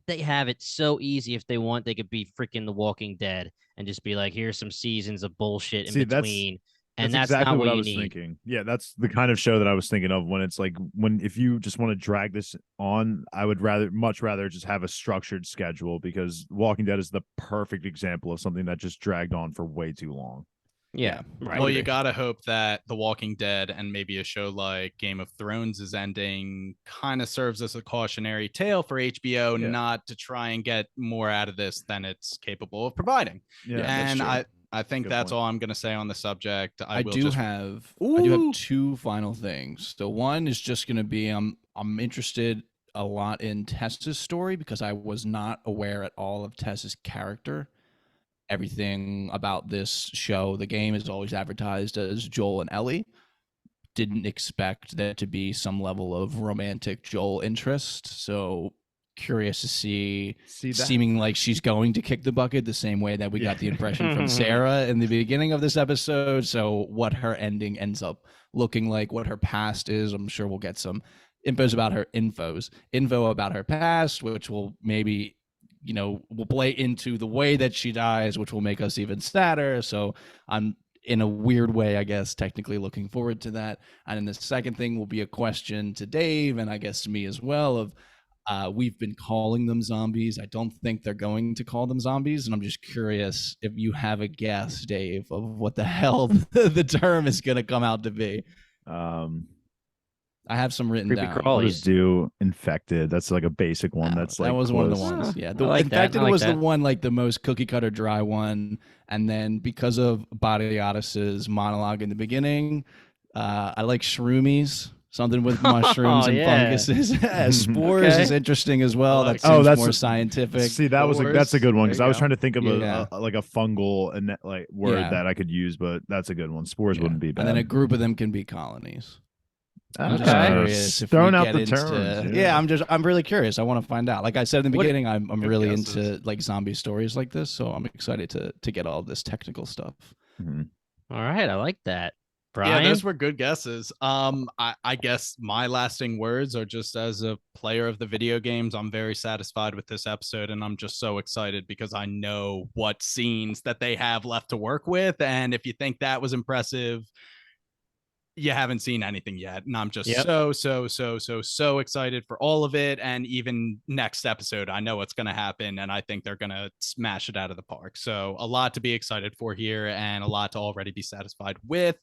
they have it so easy. If they want, they could be freaking The Walking Dead and just be like, here's some seasons of bullshit in See, between. And that's that's exactly not what what I you was need. thinking. Yeah, that's the kind of show that I was thinking of when it's like if you just want to drag this on, I would much rather just have a structured schedule, because Walking Dead is the perfect example of something that just dragged on for way too long. Yeah. Right. Well, you gotta hope that The Walking Dead and maybe a show like Game of Thrones is ending kind of serves as a cautionary tale for HBO not to try and get more out of this than it's capable of providing. Yeah, and that's true. I think Good that's point. all I'm gonna say on the subject. I do have two final things. The one is just going to be I'm interested a lot in Tessa's story, because I was not aware at all of Tessa's character. Everything about this show, the game, is always advertised as Joel and Ellie. Didn't expect there to be some level of romantic Joel interest. So curious to see that. Seeming like she's going to kick the bucket the same way that we got the impression from Sarah in the beginning of this episode. So what her ending ends up looking like, what her past is, I'm sure we'll get some info about her past, which will maybe, will play into the way that she dies, which will make us even sadder. So I'm, in a weird way, I guess, technically looking forward to that. And then the second thing will be a question to Dave, and I guess to me as well, of we've been calling them zombies. I don't think they're going to call them zombies. And I'm just curious if you have a guess, Dave, of what the hell the term is going to come out to be. I have some written Creepy down. crawlies. What is do infected? That's like a basic one. That's like that was close. one of the ones. Yeah, the like infected that. Like was that. the one, like the most cookie cutter dry one. And then because of Badiatus's monologue in the beginning, I like shroomies. Something with mushrooms and funguses. Spores is interesting as well. That seems more scientific. See, that's a good one, because I was trying to think of Yeah. a fungal and like word Yeah. that I could use, but that's a good one. Spores wouldn't be bad. And then a group of them can be colonies. I'm just Okay. curious if Throwing we out get the into, terms. I'm really curious. I want to find out. Like I said in the beginning, I'm really guesses. into like zombie stories like this, so I'm excited to get all this technical stuff. Mhm. All right. I like that. Brian? Yeah, those were good guesses. I guess my lasting words are just, as a player of the video games, I'm very satisfied with this episode, and I'm just so excited because I know what scenes that they have left to work with. And if you think that was impressive, you haven't seen anything yet. And I'm just so excited for all of it. And even next episode, I know what's going to happen, and I think they're going to smash it out of the park. So a lot to be excited for here, and a lot to already be satisfied with.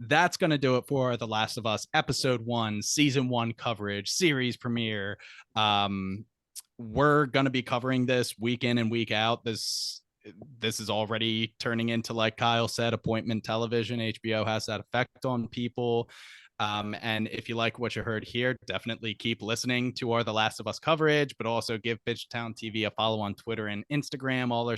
That's going to do it for The Last of Us episode 1, season 1 coverage, series premiere. We're going to be covering this week in and week out. This is already turning into, like Kyle said, appointment television. HBO has that effect on people. And if you like what you heard here, definitely keep listening to our The Last of Us coverage, but also give BingetownTV a follow on Twitter and Instagram. All our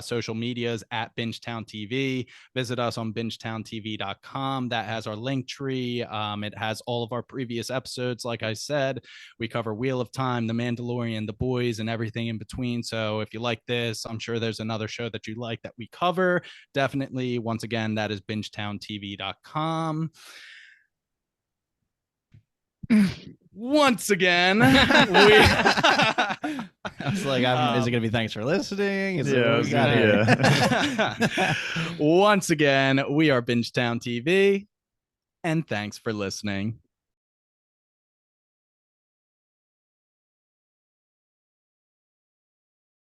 social medias at BingetownTV. Visit us on BingetownTV.com. That has our link tree. It has all of our previous episodes. Like I said, we cover Wheel of Time, The Mandalorian, The Boys, and everything in between. So if you like this, I'm sure there's another show that you like that we cover. Definitely, once again, that is BingetownTV.com. Once again, we I was like, is it gonna be thanks for listening? Is Yeah, it, we got it? yeah. once again, we are BingetownTV, and thanks for listening.